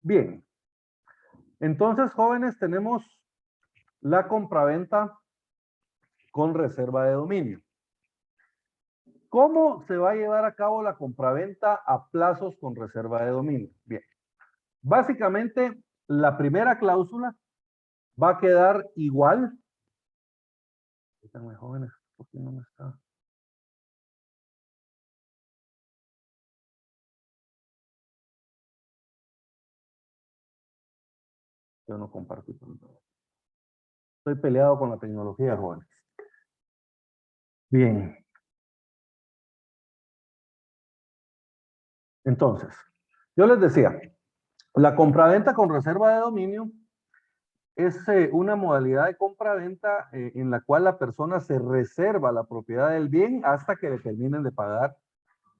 Bien, entonces, jóvenes, tenemos la compraventa con reserva de dominio. ¿Cómo se va a llevar a cabo la compraventa a plazos con reserva de dominio? Bien, básicamente la primera cláusula va a quedar igual. Díganme, jóvenes, ¿por qué no me está? Yo no comparto. Estoy peleado con la tecnología, jóvenes. Bien. Entonces, yo les decía, la compraventa con reserva de dominio es una modalidad de compraventa en la cual la persona se reserva la propiedad del bien hasta que le terminen de pagar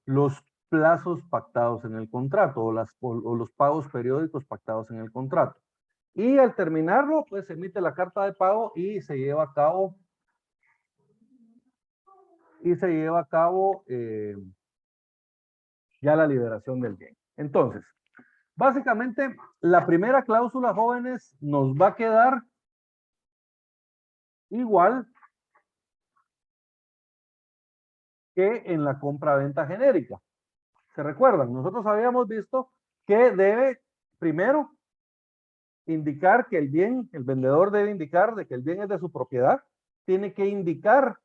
los plazos pactados en el contrato o los pagos periódicos pactados en el contrato. Y al terminarlo, pues se emite la carta de pago y se lleva a cabo ya la liberación del bien. Entonces, básicamente, la primera cláusula, jóvenes, nos va a quedar igual que en la compra-venta genérica. ¿Se recuerdan? Nosotros habíamos visto que debe primero indicar que el bien, el vendedor debe indicar de que el bien es de su propiedad, tiene que indicar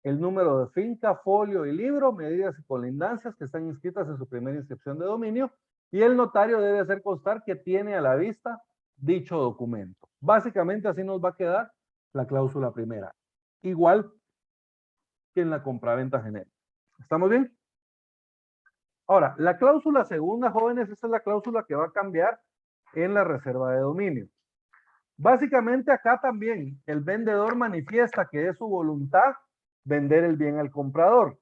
el número de finca, folio y libro, medidas y colindancias que están inscritas en su primera inscripción de dominio, y el notario debe hacer constar que tiene a la vista dicho documento. Básicamente así nos va a quedar la cláusula primera, igual que en la compraventa genérica. ¿Estamos bien? Ahora, la cláusula segunda, jóvenes, esta es la cláusula que va a cambiar en la reserva de dominio. Básicamente acá también el vendedor manifiesta que es su voluntad vender el bien al comprador,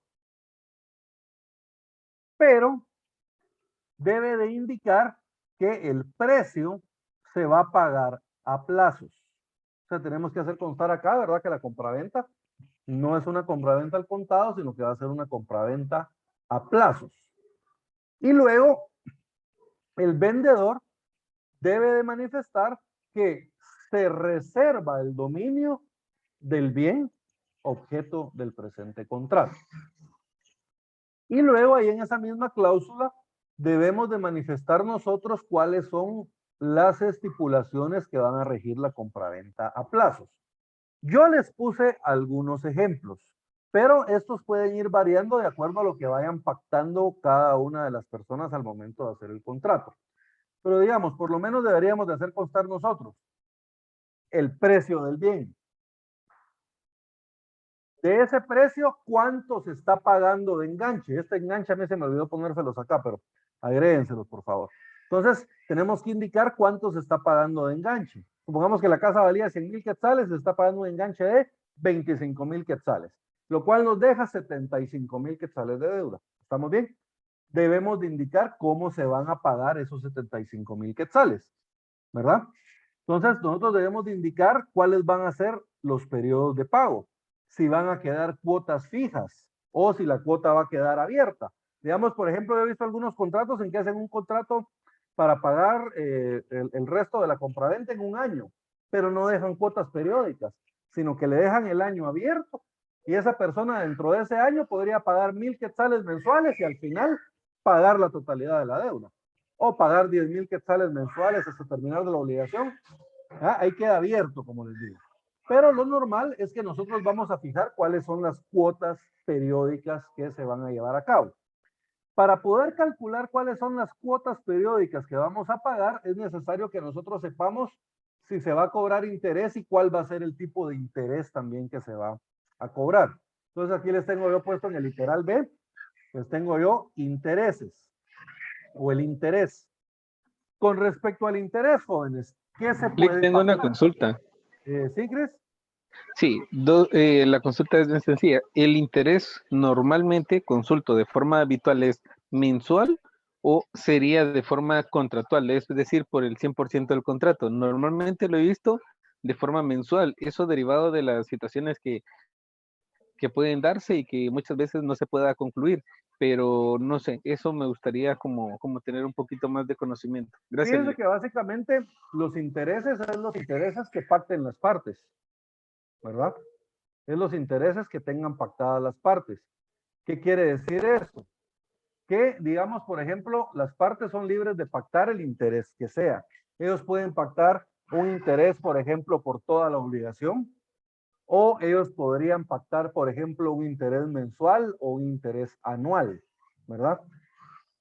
pero debe de indicar que el precio se va a pagar a plazos. O sea, tenemos que hacer constar acá, ¿verdad? Que la compraventa no es una compraventa al contado, sino que va a ser una compraventa a plazos. Y luego, el vendedor debe de manifestar que se reserva el dominio del bien objeto del presente contrato. Y luego ahí en esa misma cláusula debemos de manifestar nosotros cuáles son las estipulaciones que van a regir la compraventa a plazos. Yo les puse algunos ejemplos, pero estos pueden ir variando de acuerdo a lo que vayan pactando cada una de las personas al momento de hacer el contrato. Pero digamos, por lo menos deberíamos de hacer constar nosotros el precio del bien. De ese precio, ¿cuánto se está pagando de enganche? Este enganche a mí se me olvidó ponérselos acá, pero agréguenselos, por favor. Entonces, tenemos que indicar cuánto se está pagando de enganche. Supongamos que la casa valía 100,000 quetzales, se está pagando un enganche de 25,000 quetzales, lo cual nos deja 75,000 quetzales de deuda. ¿Estamos bien? Debemos de indicar cómo se van a pagar esos 75,000 quetzales, ¿verdad? Entonces, nosotros debemos de indicar cuáles van a ser los periodos de pago, si van a quedar cuotas fijas o si la cuota va a quedar abierta. Digamos, por ejemplo, he visto algunos contratos en que hacen un contrato para pagar el resto de la compraventa en un año, pero no dejan cuotas periódicas, sino que le dejan el año abierto y esa persona dentro de ese año podría pagar 1,000 quetzales mensuales y al final pagar la totalidad de la deuda o pagar 10,000 quetzales mensuales hasta terminar de la obligación. Ahí queda abierto, como les digo. Pero lo normal es que nosotros vamos a fijar cuáles son las cuotas periódicas que se van a llevar a cabo. Para poder calcular cuáles son las cuotas periódicas que vamos a pagar, es necesario que nosotros sepamos si se va a cobrar interés y cuál va a ser el tipo de interés también que se va a cobrar. Entonces aquí les tengo yo puesto en el literal B, les tengo yo intereses o el interés. Con respecto al interés, jóvenes, ¿qué se puede Tengo una pagar? consulta. ¿Sí, Cris? Sí, la consulta es bien sencilla. ¿El interés normalmente, consulto de forma habitual, es mensual o sería de forma contractual? Es decir, por el 100% del contrato. Normalmente lo he visto de forma mensual. Eso derivado de las situaciones que pueden darse y que muchas veces no se pueda concluir. pero no sé, eso me gustaría como tener un poquito más de conocimiento. Gracias, Fíjense Luis. que básicamente los intereses son los intereses que pacten las partes, ¿verdad? Es los intereses que tengan pactadas las partes. ¿Qué quiere decir esto? Que, digamos, por ejemplo, las partes son libres de pactar el interés que sea. Ellos pueden pactar un interés, por ejemplo, por toda la obligación, o ellos podrían pactar, por ejemplo, un interés mensual o un interés anual, ¿verdad?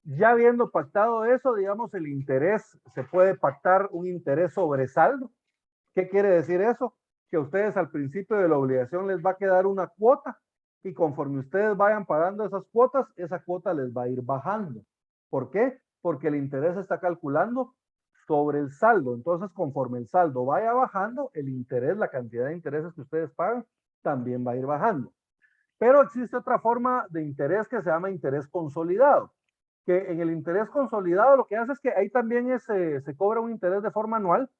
Ya habiendo pactado eso, digamos, el interés, se puede pactar un interés sobre saldo. ¿Qué quiere decir eso? Que a ustedes al principio de la obligación les va a quedar una cuota y conforme ustedes vayan pagando esas cuotas, esa cuota les va a ir bajando. ¿Por qué? Porque el interés está calculando sobre el saldo. Entonces, conforme el saldo vaya bajando, el interés, la cantidad de intereses que ustedes pagan, también va a ir bajando. Pero existe otra forma de interés que se llama interés consolidado, que en el interés consolidado lo que hace es que ahí también se cobra un interés de forma anual,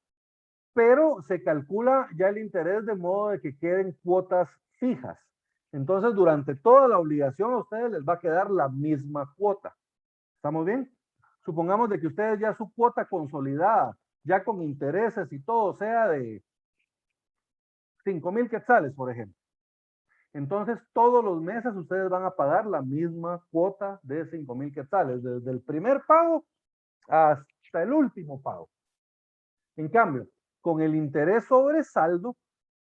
pero se calcula ya el interés de modo de que queden cuotas fijas. Entonces, durante toda la obligación a ustedes les va a quedar la misma cuota. ¿Estamos bien? Supongamos de que ustedes ya su cuota consolidada, ya con intereses y todo, sea de 5,000 quetzales, por ejemplo. Entonces, todos los meses ustedes van a pagar la misma cuota de 5,000 quetzales, desde el primer pago hasta el último pago. En cambio, con el interés sobre saldo,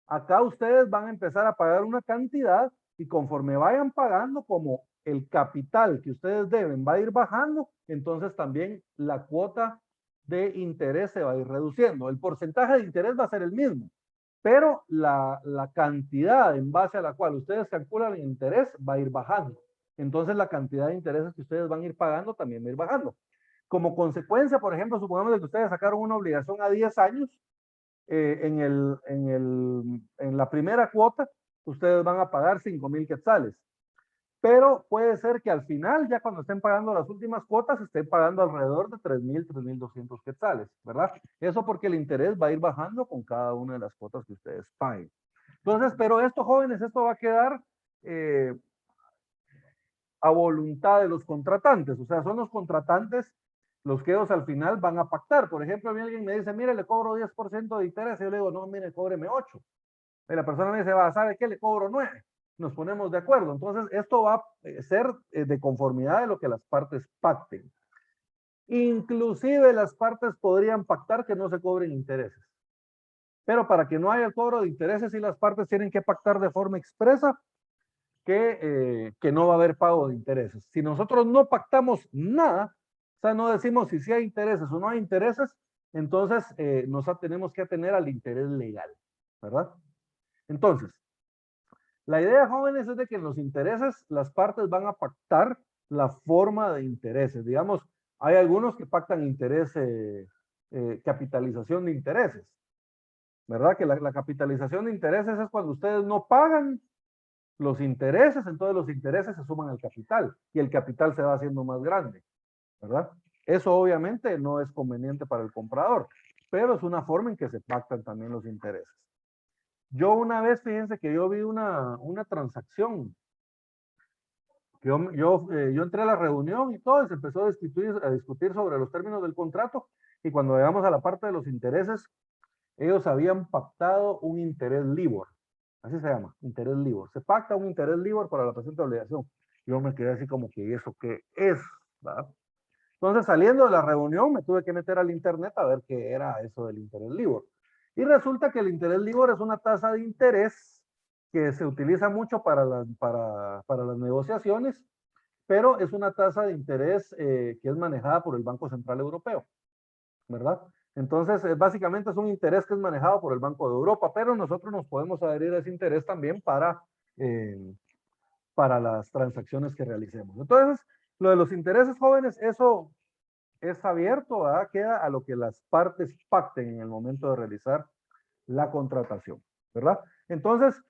acá ustedes van a empezar a pagar una cantidad y conforme vayan pagando, como el capital que ustedes deben va a ir bajando, entonces también la cuota de interés se va a ir reduciendo. El porcentaje de interés va a ser el mismo, pero la cantidad en base a la cual ustedes calculan el interés va a ir bajando. Entonces la cantidad de intereses que ustedes van a ir pagando también va a ir bajando. Como consecuencia, por ejemplo, supongamos que ustedes sacaron una obligación a 10 años, en la primera cuota, ustedes van a pagar 5,000 quetzales. Pero puede ser que al final, ya cuando estén pagando las últimas cuotas, estén pagando alrededor de 3,000, 3,200 quetzales, ¿verdad? Eso porque el interés va a ir bajando con cada una de las cuotas que ustedes paguen. Entonces, pero esto, jóvenes, esto va a quedar a voluntad de los contratantes. O sea, son los contratantes los que ellos al final van a pactar. Por ejemplo, a mí alguien me dice, mire, le cobro 10% de interés. Y yo le digo, no, mire, cóbreme 8. Y la persona me dice, va, ¿sabe qué? Le cobro 9. Nos ponemos de acuerdo. Entonces, esto va a ser de conformidad de lo que las partes pacten. Inclusive las partes podrían pactar que no se cobren intereses. Pero para que no haya el cobro de intereses, sí las partes tienen que pactar de forma expresa que no va a haber pago de intereses. Si nosotros no pactamos nada, o sea, no decimos si sí hay intereses o no hay intereses, entonces nos tenemos que atener al interés legal, ¿verdad? Entonces, la idea, jóvenes, es de que en los intereses las partes van a pactar la forma de intereses. Digamos, hay algunos que pactan interés, capitalización de intereses, ¿verdad? Que la capitalización de intereses es cuando ustedes no pagan los intereses, entonces los intereses se suman al capital y el capital se va haciendo más grande, ¿verdad? Eso obviamente no es conveniente para el comprador, pero es una forma en que se pactan también los intereses. Yo una vez, fíjense que yo vi una transacción. Yo entré a la reunión y todo, y se empezó a discutir sobre los términos del contrato, y cuando llegamos a la parte de los intereses, ellos habían pactado un interés LIBOR, así se llama, interés LIBOR. Se pacta un interés LIBOR para la presente obligación. Yo me quedé así como que, ¿eso qué es? ¿Verdad? Entonces, saliendo de la reunión, me tuve que meter al internet a ver qué era eso del interés LIBOR. Y resulta que el interés LIBOR es una tasa de interés que se utiliza mucho para las negociaciones, pero es una tasa de interés que es manejada por el Banco Central Europeo, ¿verdad? Entonces, básicamente es un interés que es manejado por el Banco de Europa, pero nosotros nos podemos adherir a ese interés también para las transacciones que realicemos. Entonces, lo de los intereses, jóvenes, eso es abierto, ¿verdad? Queda a lo que las partes pacten en el momento de realizar la contratación, ¿verdad? Entonces,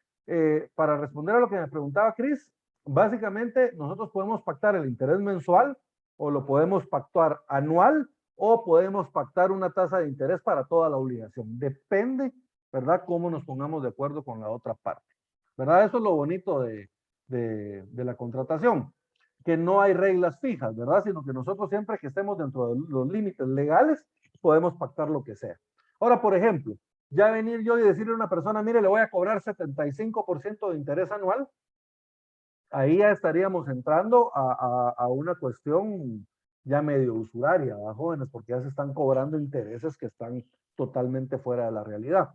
para responder a lo que me preguntaba Cris, básicamente nosotros podemos pactar el interés mensual o lo podemos pactar anual o podemos pactar una tasa de interés para toda la obligación. Depende, ¿verdad? Cómo nos pongamos de acuerdo con la otra parte, ¿verdad? Eso es lo bonito de la contratación. que no hay reglas fijas, ¿verdad? Sino que nosotros siempre que estemos dentro de los límites legales, podemos pactar lo que sea. Ahora, por ejemplo, ya venir yo y decirle a una persona, mire, le voy a cobrar 75% de interés anual, ahí ya estaríamos entrando a una cuestión ya medio usuraria, ¿verdad, jóvenes? Porque ya se están cobrando intereses que están totalmente fuera de la realidad.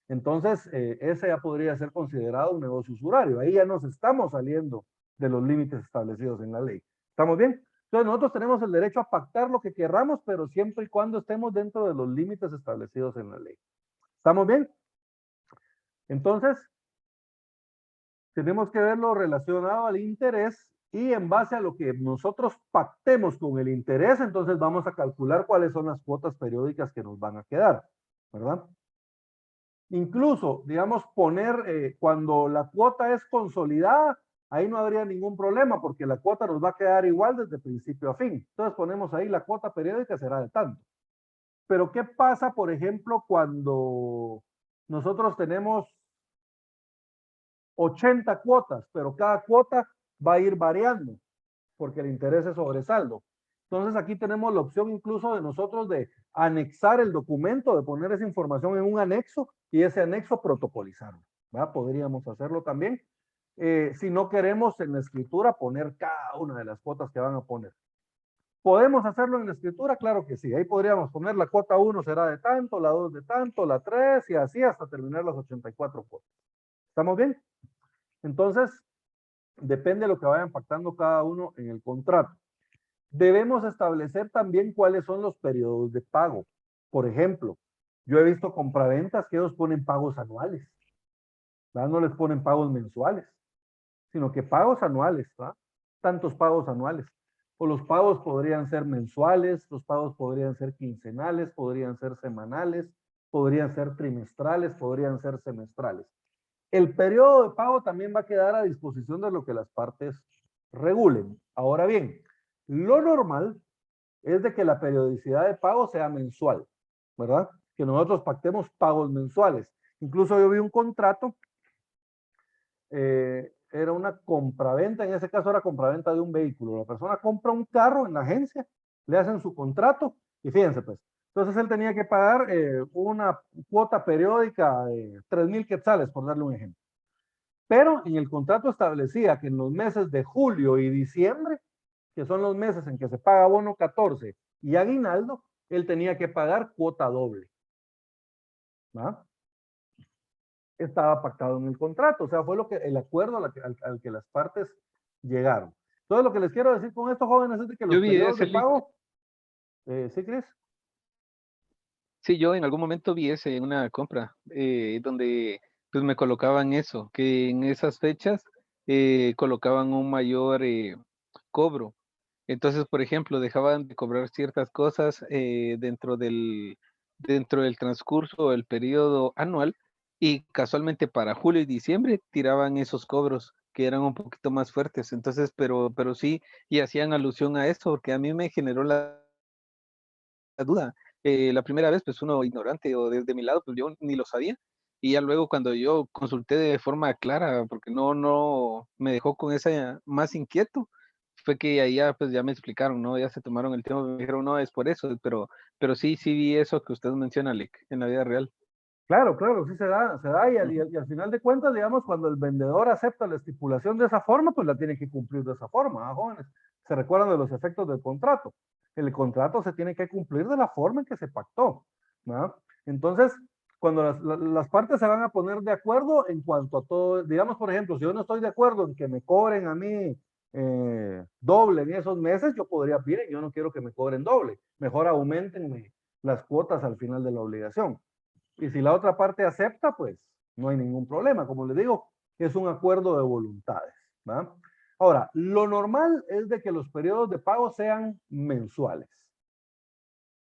Entonces, ese ya podría ser considerado un negocio usurario. Ahí ya nos estamos saliendo de los límites establecidos en la ley. ¿Estamos bien? Entonces, nosotros tenemos el derecho a pactar lo que querramos, pero siempre y cuando estemos dentro de los límites establecidos en la ley. ¿Estamos bien? Entonces, tenemos que verlo relacionado al interés y en base a lo que nosotros pactemos con el interés, entonces vamos a calcular cuáles son las cuotas periódicas que nos van a quedar, ¿verdad? Incluso, digamos, poner cuando la cuota es consolidada, ahí no habría ningún problema porque la cuota nos va a quedar igual desde principio a fin. Entonces ponemos ahí la cuota periódica será de tanto. Pero ¿qué pasa, por ejemplo, cuando nosotros tenemos 80 cuotas, pero cada cuota va a ir variando porque el interés es sobresaldo? Entonces aquí tenemos la opción incluso de nosotros de anexar el documento, de poner esa información en un anexo y ese anexo protocolizarlo, ¿verdad? Podríamos hacerlo también. Si no queremos en la escritura poner cada una de las cuotas que van a poner. ¿Podemos hacerlo en la escritura? Claro que sí. Ahí podríamos poner la cuota 1 será de tanto, la 2 de tanto, la 3 y así hasta terminar las 84 cuotas. ¿Estamos bien? Entonces, depende de lo que vayan pactando cada uno en el contrato. Debemos establecer también cuáles son los periodos de pago. Por ejemplo, yo he visto compraventas que ellos ponen pagos anuales, ¿verdad? No les ponen pagos mensuales, sino que pagos anuales, ¿verdad? Tantos pagos anuales. O los pagos podrían ser mensuales, los pagos podrían ser quincenales, podrían ser semanales, podrían ser trimestrales, podrían ser semestrales. El periodo de pago también va a quedar a disposición de lo que las partes regulen. Ahora bien, lo normal es de que la periodicidad de pago sea mensual, ¿verdad? Que nosotros pactemos pagos mensuales. Incluso yo vi un contrato, era una compraventa, en ese caso era compraventa de un vehículo. La persona compra un carro en la agencia, le hacen su contrato y fíjense pues, entonces él tenía que pagar una cuota periódica de 3,000 quetzales, por darle un ejemplo. Pero en el contrato establecía que en los meses de julio y diciembre, que son los meses en que se paga bono 14 y aguinaldo, él tenía que pagar cuota doble. ¿Va? Estaba pactado en el contrato, o sea, fue el acuerdo al que las partes llegaron. Entonces, lo que les quiero decir con esto, jóvenes, es de que los Yo vi periodos ese de link. pago, ¿sí, Cris? Sí, yo en algún momento vi ese en una compra donde pues me colocaban eso, que en esas fechas colocaban un mayor cobro. Entonces, por ejemplo, dejaban de cobrar ciertas cosas dentro del transcurso del periodo anual y casualmente para julio y diciembre tiraban esos cobros que eran un poquito más fuertes. Entonces, pero sí, y hacían alusión a eso, porque a mí me generó la duda. La primera vez, pues uno ignorante o desde mi lado, pues yo ni lo sabía. Y ya luego cuando yo consulté de forma clara, porque no me dejó con esa más inquieto, fue que ahí ya, pues ya me explicaron, ¿no? Ya se tomaron el tiempo, me dijeron, no, es por eso, pero sí vi eso que usted menciona, Lick, en la vida real. Claro, claro, sí se da y al final de cuentas, digamos, cuando el vendedor acepta la estipulación de esa forma, pues la tiene que cumplir de esa forma, ¿ah, jóvenes? Se recuerdan de los efectos del contrato. El contrato se tiene que cumplir de la forma en que se pactó, ¿no? Entonces, cuando las partes se van a poner de acuerdo en cuanto a todo, digamos, por ejemplo, si yo no estoy de acuerdo en que me cobren a mí doble en esos meses, yo podría, miren, yo no quiero que me cobren doble, mejor aumentenme las cuotas al final de la obligación. Y si la otra parte acepta, pues no hay ningún problema. Como les digo, es un acuerdo de voluntades, ¿va? Ahora, lo normal es de que los periodos de pago sean mensuales.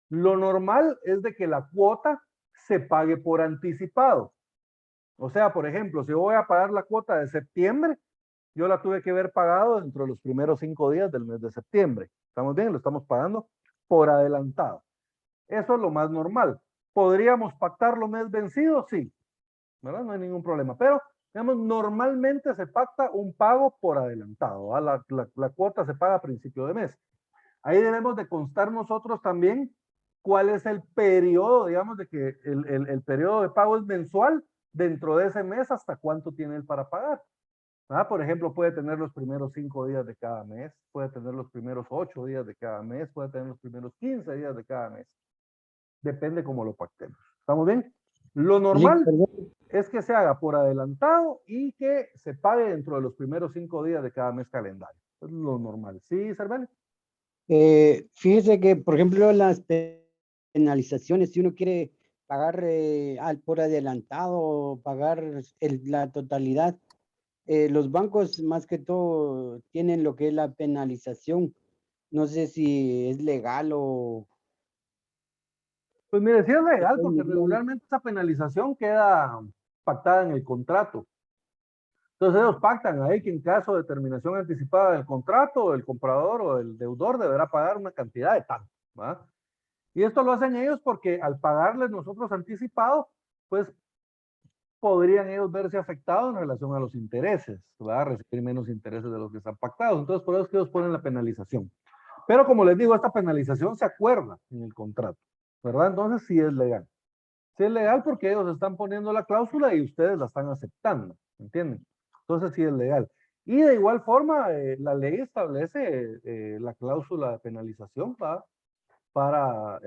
Lo normal es de que la cuota se pague por anticipado. O sea, por ejemplo, si yo voy a pagar la cuota de septiembre, yo la tuve que haber pagado dentro de los primeros 5 días del mes de septiembre. ¿Estamos bien? Lo estamos pagando por adelantado. Eso es lo más normal. ¿Podríamos pactarlo mes vencido? Sí, ¿verdad? No hay ningún problema. Pero Digamos, normalmente se pacta un pago por adelantado, ¿va? La cuota se paga a principio de mes. Ahí debemos de constar nosotros también cuál es el periodo, digamos, de que el periodo de pago es mensual, dentro de ese mes hasta cuánto tiene él para pagar. ¿Ah? Por ejemplo, puede tener los primeros 5 días de cada mes, puede tener los primeros 8 días de cada mes, puede tener los primeros 15 días de cada mes. Depende cómo lo pactemos. ¿Estamos bien? Lo Lick, normal perdón. es que se haga por adelantado y que se pague dentro de los primeros 5 días de cada mes calendario. Es lo normal. ¿Sí, Cervel? Fíjese que, por ejemplo, las penalizaciones, si uno quiere pagar por adelantado o pagar la totalidad, los bancos más que todo tienen lo que es la penalización. No sé si es legal o... Pues mire, sí es legal porque regularmente esa penalización queda pactada en el contrato. Entonces ellos pactan ahí que en caso de terminación anticipada del contrato, el comprador o el deudor deberá pagar una cantidad de tanto, ¿va? Y esto lo hacen ellos porque al pagarles nosotros anticipado, pues podrían ellos verse afectados en relación a los intereses, ¿va? Recibir menos intereses de los que están pactados. Entonces por eso es que ellos ponen la penalización. Pero como les digo, esta penalización se acuerda en el contrato, ¿verdad? Entonces sí es legal. Sí es legal porque ellos están poniendo la cláusula y ustedes la están aceptando, ¿entienden? Entonces sí es legal. Y de igual forma, la ley establece la cláusula de penalización para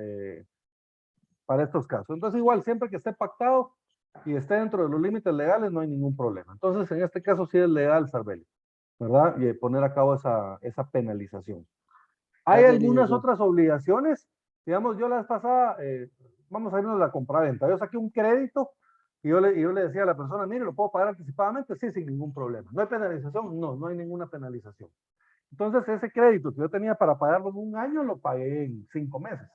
estos casos. Entonces igual, siempre que esté pactado y esté dentro de los límites legales, no hay ningún problema. Entonces en este caso sí es legal, Sarbeli, ¿verdad? Y poner a cabo esa penalización. Hay Gracias, algunas licenciado. otras obligaciones, digamos, yo la vez pasada, vamos a irnos a la compraventa, yo saqué un crédito y yo le decía a la persona, mire, ¿lo puedo pagar anticipadamente? Sí, sin ningún problema. ¿No hay penalización? No, no hay ninguna penalización. Entonces, ese crédito que yo tenía para pagarlo en un año, lo pagué en 5 meses,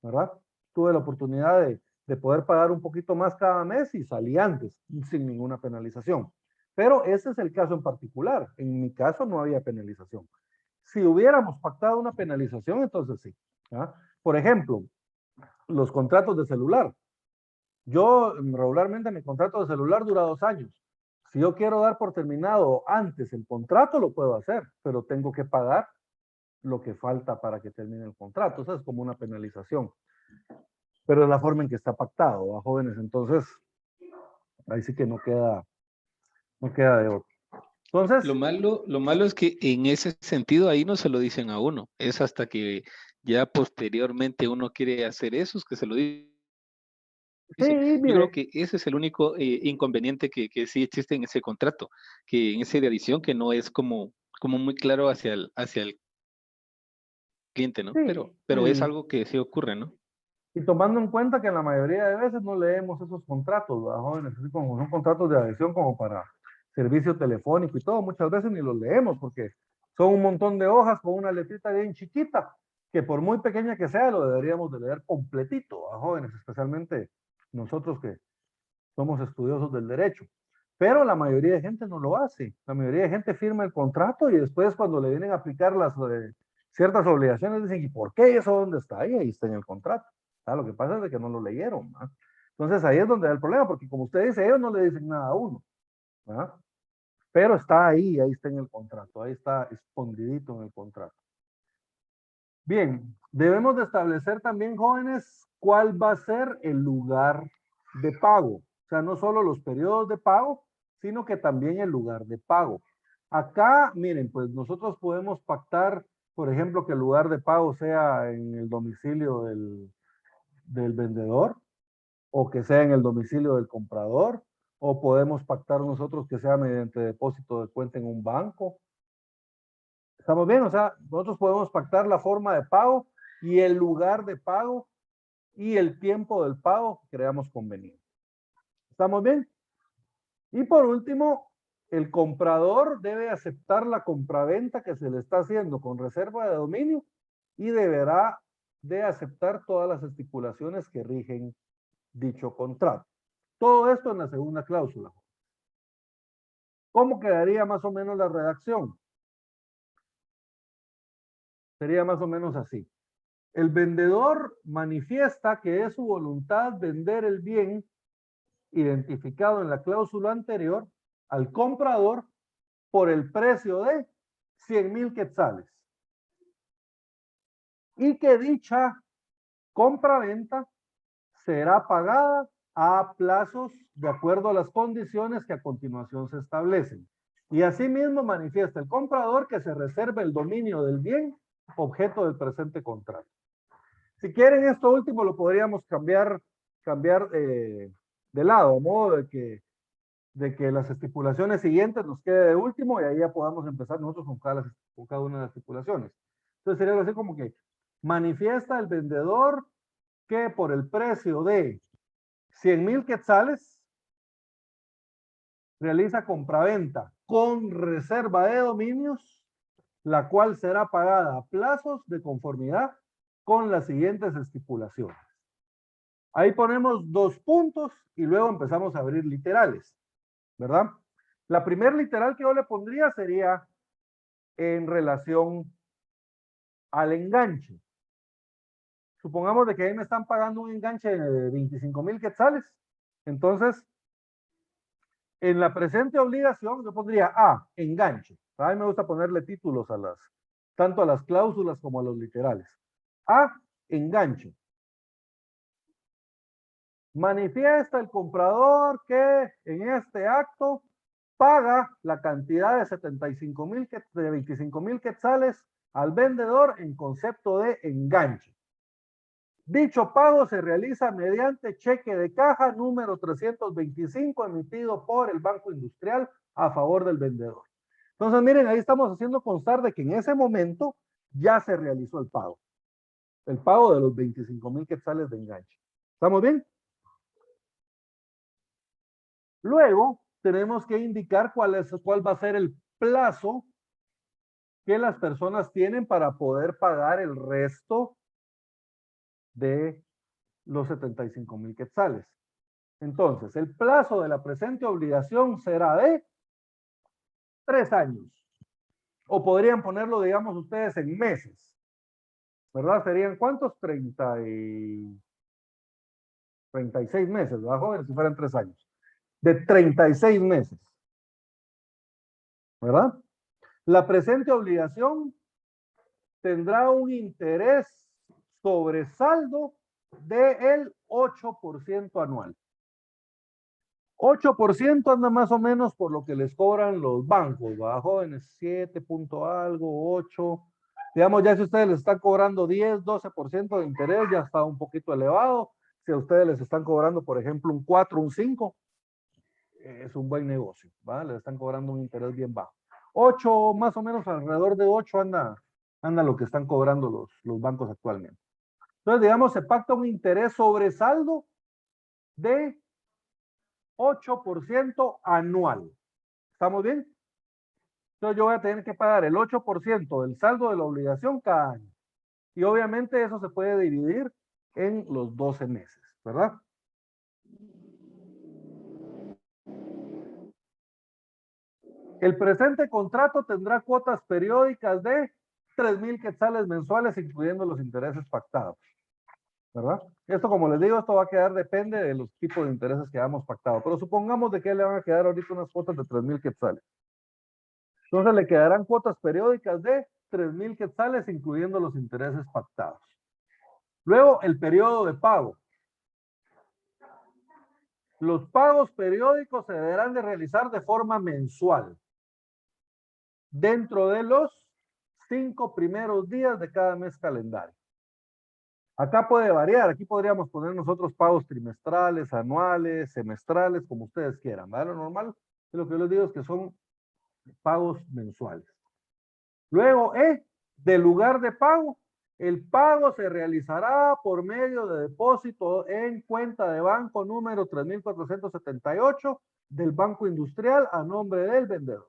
¿verdad? Tuve la oportunidad de poder pagar un poquito más cada mes y salí antes, sin ninguna penalización. Pero ese es el caso en particular. En mi caso no había penalización. Si hubiéramos pactado una penalización, entonces sí. ¿Ah? Por ejemplo, los contratos de celular. Yo regularmente mi contrato de celular dura 2 años. Si yo quiero dar por terminado antes el contrato, lo puedo hacer, pero tengo que pagar lo que falta para que termine el contrato. Eso es como una penalización. Pero es la forma en que está pactado, ¿va, jóvenes? Entonces, ahí sí que no queda de otro. Entonces, Lo malo es que en ese sentido ahí no se lo dicen a uno. Es hasta que ya posteriormente uno quiere hacer eso, es que se lo dicen. sí, Yo creo mire, que ese es el único inconveniente que sí existe en ese contrato, que en ese de adición que no es como muy claro hacia el cliente, ¿no? sí, Pero es sí. algo que sí ocurre, ¿no? Y tomando en cuenta que en la mayoría de veces no leemos esos contratos, ¿verdad, jóvenes? Así como son contratos de adhesión como para servicio telefónico y todo, muchas veces ni los leemos porque son un montón de hojas con una letrita bien chiquita, que por muy pequeña que sea, lo deberíamos de leer completito, ¿verdad, jóvenes? Especialmente nosotros que somos estudiosos del derecho. Pero la mayoría de gente no lo hace. La mayoría de gente firma el contrato y después cuando le vienen a aplicar las ciertas obligaciones dicen, ¿y por qué eso dónde está? Ahí está en el contrato. Ah, lo que pasa es de que no lo leyeron, ¿no? Entonces ahí es donde da el problema, porque como usted dice, ellos no le dicen nada a uno, ¿no? Pero está ahí está en el contrato, ahí está escondidito en el contrato. Bien, debemos de establecer también, jóvenes, cuál va a ser el lugar de pago. O sea, no solo los periodos de pago, sino que también el lugar de pago. Acá, miren, pues nosotros podemos pactar, por ejemplo, que el lugar de pago sea en el domicilio del vendedor o que sea en el domicilio del comprador, o podemos pactar nosotros que sea mediante depósito de cuenta en un banco. ¿Estamos bien? O sea, nosotros podemos pactar la forma de pago y el lugar de pago y el tiempo del pago que creamos conveniente. ¿Estamos bien? Y por último, el comprador debe aceptar la compraventa que se le está haciendo con reserva de dominio y deberá de aceptar todas las estipulaciones que rigen dicho contrato. Todo esto en la segunda cláusula. ¿Cómo quedaría más o menos la redacción? Sería más o menos así. El vendedor manifiesta que es su voluntad vender el bien identificado en la cláusula anterior al comprador por el precio de 100,000 quetzales. Y que dicha compra-venta será pagada a plazos de acuerdo a las condiciones que a continuación se establecen. Y asimismo manifiesta el comprador que se reserva el dominio del bien objeto del presente contrato. Si quieren, esto último lo podríamos cambiar de lado, a modo de que las estipulaciones siguientes nos quede de último y ahí ya podamos empezar nosotros con cada una de las estipulaciones. Entonces sería algo así como que manifiesta el vendedor que por el precio de 100,000 quetzales realiza compraventa con reserva de dominios, la cual será pagada a plazos de conformidad con las siguientes estipulaciones. Ahí ponemos 2 puntos y luego empezamos a abrir literales, ¿verdad? La primer literal que yo le pondría sería en relación al enganche. Supongamos de que ahí me están pagando un enganche de 25,000 quetzales. Entonces, en la presente obligación, yo pondría A, enganche. A mí me gusta ponerle títulos tanto a las cláusulas como a los literales. A, enganche. Manifiesta el comprador que en este acto paga la cantidad de 25,000 quetzales al vendedor en concepto de enganche. Dicho pago se realiza mediante cheque de caja número 325 emitido por el Banco Industrial a favor del vendedor. Entonces, miren, ahí estamos haciendo constar de que en ese momento ya se realizó el pago. El pago de los 25,000 quetzales de enganche. ¿Estamos bien? Luego, tenemos que indicar cuál va a ser el plazo que las personas tienen para poder pagar el resto de los 75,000 quetzales. Entonces, el plazo de la presente obligación será de 3 años. O podrían ponerlo, digamos, ustedes en meses. ¿Verdad? ¿Serían cuántos? 36 meses, ¿verdad, jóvenes? Si fueran 3 años. De 36 meses. ¿Verdad? La presente obligación tendrá un interés sobre saldo del 8% anual. 8% anda más o menos por lo que les cobran los bancos, ¿verdad, jóvenes? 7 punto algo, 8. Digamos, ya si ustedes les están cobrando 10, 12% de interés, ya está un poquito elevado. Si a ustedes les están cobrando, por ejemplo, un 4, un 5, es un buen negocio, ¿va? Les están cobrando un interés bien bajo. 8, más o menos alrededor de 8 anda lo que están cobrando los bancos actualmente. Entonces, digamos, se pacta un interés sobre saldo de 8% anual. ¿Estamos bien? Entonces yo voy a tener que pagar el 8% del saldo de la obligación cada año. Y obviamente eso se puede dividir en los 12 meses, ¿verdad? El presente contrato tendrá cuotas periódicas de 3,000 quetzales mensuales, incluyendo los intereses pactados, ¿verdad? Esto, como les digo, esto va a quedar, depende de los tipos de intereses que hayamos pactado. Pero supongamos de que le van a quedar ahorita unas cuotas de 3,000 quetzales. Entonces le quedarán cuotas periódicas de 3,000 quetzales, incluyendo los intereses pactados. Luego, el periodo de pago. Los pagos periódicos se deberán de realizar de forma mensual, dentro de los 5 primeros días de cada mes calendario. Acá puede variar, aquí podríamos poner nosotros pagos trimestrales, anuales, semestrales, como ustedes quieran, ¿vale? Lo normal, lo que yo les digo es que son pagos mensuales. Luego, del lugar de pago, el pago se realizará por medio de depósito en cuenta de banco número 3478 del Banco Industrial a nombre del vendedor.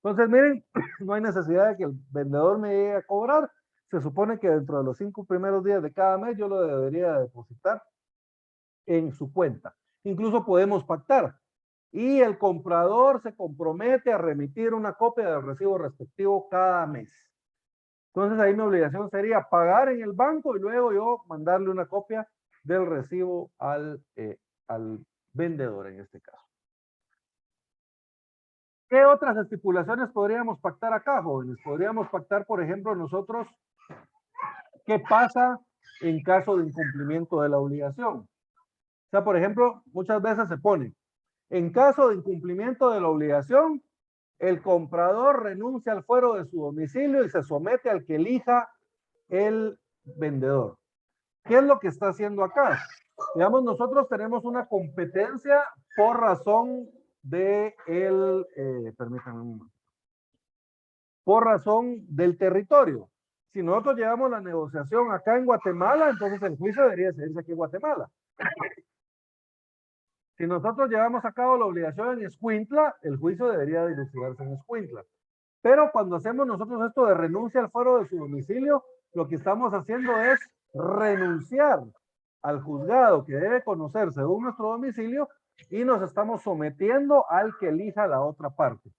Entonces, miren, no hay necesidad de que el vendedor me llegue a cobrar. Se supone que dentro de los 5 primeros días de cada mes yo lo debería depositar en su cuenta. Incluso podemos pactar. Y el comprador se compromete a remitir una copia del recibo respectivo cada mes. Entonces ahí mi obligación sería pagar en el banco y luego yo mandarle una copia del recibo al vendedor en este caso. ¿Qué otras estipulaciones podríamos pactar acá, jóvenes? Podríamos pactar, por ejemplo, nosotros, ¿qué pasa en caso de incumplimiento de la obligación? O sea, por ejemplo, muchas veces se pone, en caso de incumplimiento de la obligación, el comprador renuncia al fuero de su domicilio y se somete al que elija el vendedor. ¿Qué es lo que está haciendo acá? Digamos, nosotros tenemos una competencia por razón de permítanme un momento, por razón del territorio. Si nosotros llevamos la negociación acá en Guatemala, entonces el juicio debería seguirse aquí en Guatemala. Si nosotros llevamos a cabo la obligación en Escuintla, el juicio debería dilucidarse en Escuintla. Pero cuando hacemos nosotros esto de renuncia al fuero de su domicilio, lo que estamos haciendo es renunciar al juzgado que debe conocer según nuestro domicilio y nos estamos sometiendo al que elija la otra parte.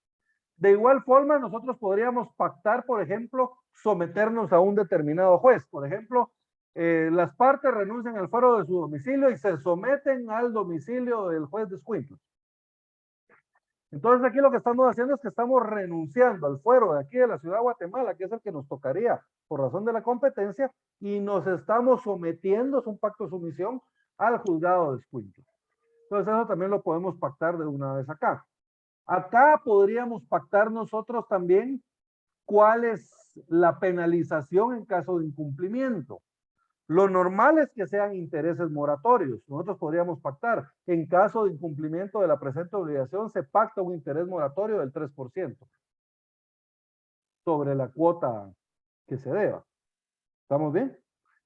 De igual forma, nosotros podríamos pactar, por ejemplo, someternos a un determinado juez. Por ejemplo, las partes renuncian al fuero de su domicilio y se someten al domicilio del juez de Escuintla. Entonces aquí lo que estamos haciendo es que estamos renunciando al fuero de aquí de la ciudad de Guatemala, que es el que nos tocaría por razón de la competencia, y nos estamos sometiendo, es un pacto de sumisión, al juzgado de Escuintla. Entonces eso también lo podemos pactar de una vez acá. Acá podríamos pactar nosotros también cuál es la penalización en caso de incumplimiento. Lo normal es que sean intereses moratorios. Nosotros podríamos pactar. En caso de incumplimiento de la presente obligación, se pacta un interés moratorio del 3% sobre la cuota que se deba. ¿Estamos bien?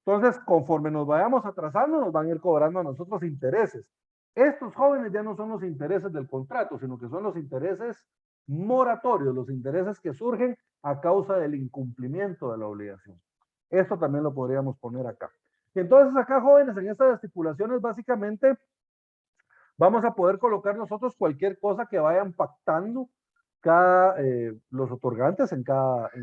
Entonces, conforme nos vayamos atrasando, nos van a ir cobrando a nosotros intereses. Estos jóvenes ya no son los intereses del contrato, sino que son los intereses moratorios, los intereses que surgen a causa del incumplimiento de la obligación. Esto también lo podríamos poner acá. Y entonces acá, jóvenes, en estas estipulaciones básicamente vamos a poder colocar nosotros cualquier cosa que vayan pactando los otorgantes en cada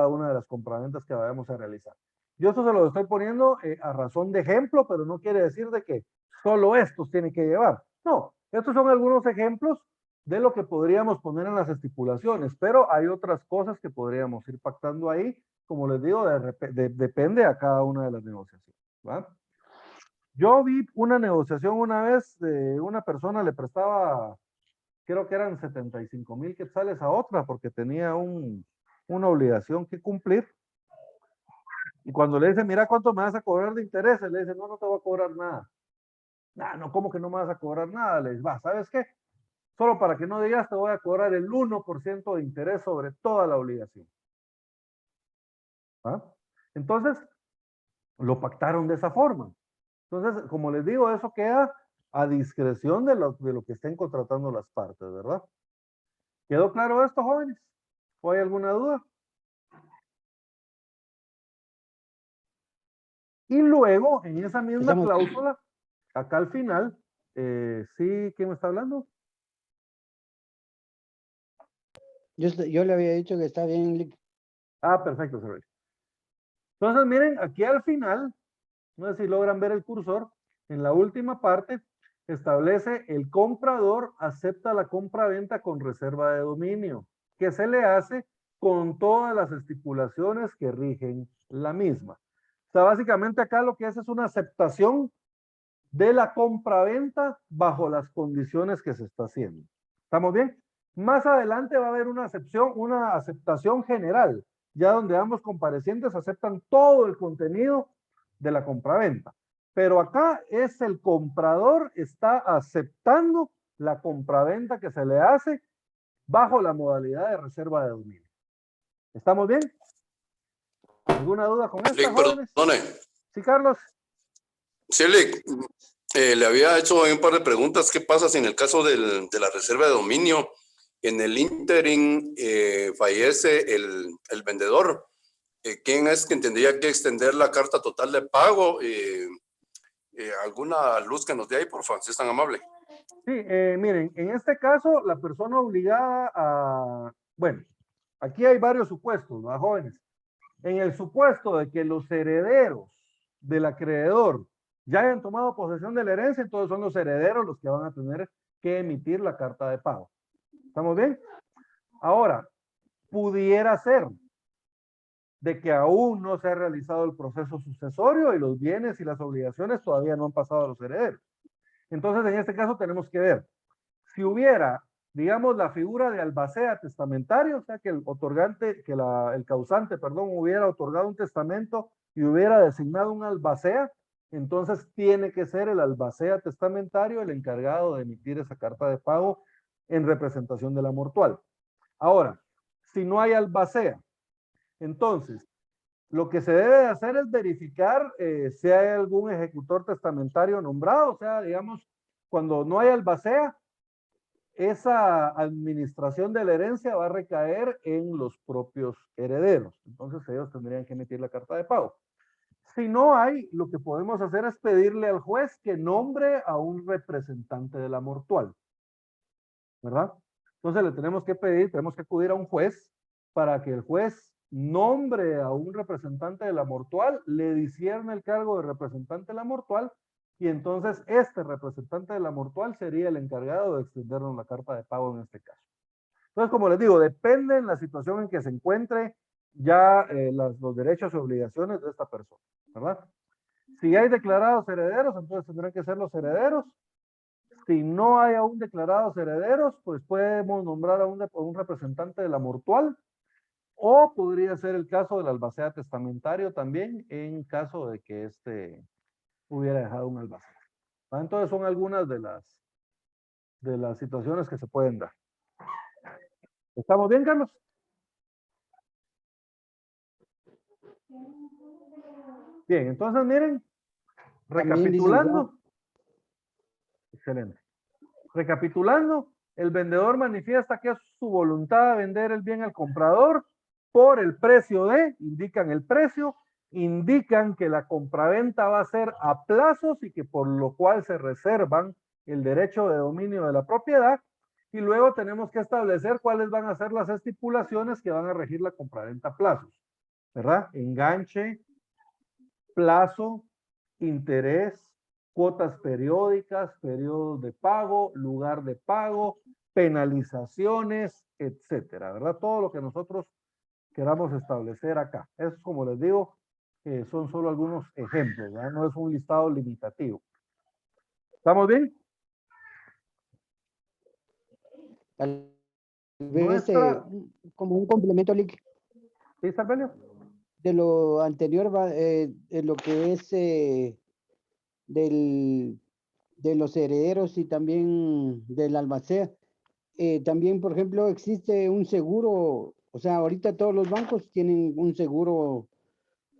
una de las compraventas que vayamos a realizar. Yo esto se lo estoy poniendo a razón de ejemplo, pero no quiere decir de que solo estos tienen que llevar. No, estos son algunos ejemplos de lo que podríamos poner en las estipulaciones, pero hay otras cosas que podríamos ir pactando ahí, como les digo, depende a cada una de las negociaciones, ¿va? Yo vi una negociación una vez de una persona le prestaba, creo que eran 75,000 quetzales a otra porque tenía una obligación que cumplir. Y cuando le dice, mira cuánto me vas a cobrar de intereses, le dice, no, no te voy a cobrar nada. No, no, ¿cómo que no me vas a cobrar nada? Le dice, va, ¿sabes qué? Solo para que no digas, te voy a cobrar el 1% de interés sobre toda la obligación. ¿Ah? Entonces, lo pactaron de esa forma. Entonces, como les digo, eso queda a discreción de lo que estén contratando las partes, ¿verdad? ¿Quedó claro esto, jóvenes? ¿O hay alguna duda? Y luego, en esa misma cláusula, acá al final, sí, ¿quién me está hablando? Yo le había dicho que está bien. Ah, perfecto, Sergio. Entonces, miren, aquí al final, no sé si logran ver el cursor, en la última parte, establece el comprador acepta la compra-venta con reserva de dominio, que se le hace con todas las estipulaciones que rigen la misma. O sea, básicamente acá lo que hace es una aceptación de la compra-venta bajo las condiciones que se está haciendo. ¿Estamos bien? Más adelante va a haber una aceptación general, ya donde ambos comparecientes aceptan todo el contenido de la compraventa. Pero acá es el comprador está aceptando la compraventa que se le hace bajo la modalidad de reserva de dominio. ¿Estamos bien? ¿Alguna duda con esto, jóvenes? Perdone. Sí, Carlos. Sí, le había hecho un par de preguntas. ¿Qué pasa si en el caso de la reserva de dominio, en el ínterin fallece el vendedor? ¿Quién es quien tendría que extender la carta total de pago? ¿Alguna luz que nos dé ahí, por favor, si es tan amable? Sí, miren, en este caso, la persona obligada a... Bueno, aquí hay varios supuestos, ¿no, jóvenes? En el supuesto de que los herederos del acreedor ya hayan tomado posesión de la herencia, entonces son los herederos los que van a tener que emitir la carta de pago. ¿Estamos bien? Ahora, pudiera ser de que aún no se ha realizado el proceso sucesorio y los bienes y las obligaciones todavía no han pasado a los herederos. Entonces, en este caso tenemos que ver, si hubiera, digamos, la figura de albacea testamentario, o sea, que el otorgante, que el causante, perdón, hubiera otorgado un testamento y hubiera designado un albacea, entonces tiene que ser el albacea testamentario el encargado de emitir esa carta de pago en representación de la mortual. Ahora, si no hay albacea, entonces, lo que se debe de hacer es verificar si hay algún ejecutor testamentario nombrado, o sea, digamos, cuando no hay albacea, esa administración de la herencia va a recaer en los propios herederos. Entonces ellos tendrían que emitir la carta de pago. Si no hay, lo que podemos hacer es pedirle al juez que nombre a un representante de la mortual, ¿verdad? Entonces le tenemos que pedir, tenemos que acudir a un juez para que el juez nombre a un representante de la mortual, le discierne el cargo de representante de la mortual y entonces este representante de la mortual sería el encargado de extendernos la carta de pago en este caso. Entonces, como les digo, depende en la situación en que se encuentre ya los derechos y obligaciones de esta persona, ¿verdad? Si hay declarados herederos, entonces tendrán que ser los herederos. Si no hay aún declarados herederos, pues podemos nombrar a un representante de la mortual, o podría ser el caso del albacea testamentario también, en caso de que éste hubiera dejado un albacea. Entonces son algunas de las situaciones que se pueden dar. ¿Estamos bien, Carlos? Bien, entonces miren, recapitulando. Excelente. Recapitulando, el vendedor manifiesta que es su voluntad de vender el bien al comprador por el precio de, indican el precio, indican que la compraventa va a ser a plazos y que por lo cual se reservan el derecho de dominio de la propiedad, y luego tenemos que establecer cuáles van a ser las estipulaciones que van a regir la compraventa a plazos, ¿verdad? Enganche, plazo, interés, cuotas periódicas, periodos de pago, lugar de pago, penalizaciones, etcétera, ¿verdad? Todo lo que nosotros queramos establecer acá. Eso, como les digo, son solo algunos ejemplos, ¿verdad? No es un listado limitativo. ¿Estamos bien? Tal vez como un complemento, Lick, ¿Sí, Sarbelio? de lo anterior, de lo que es de los herederos y también del albacea. También, por ejemplo, existe un seguro, o sea, ahorita todos los bancos tienen un seguro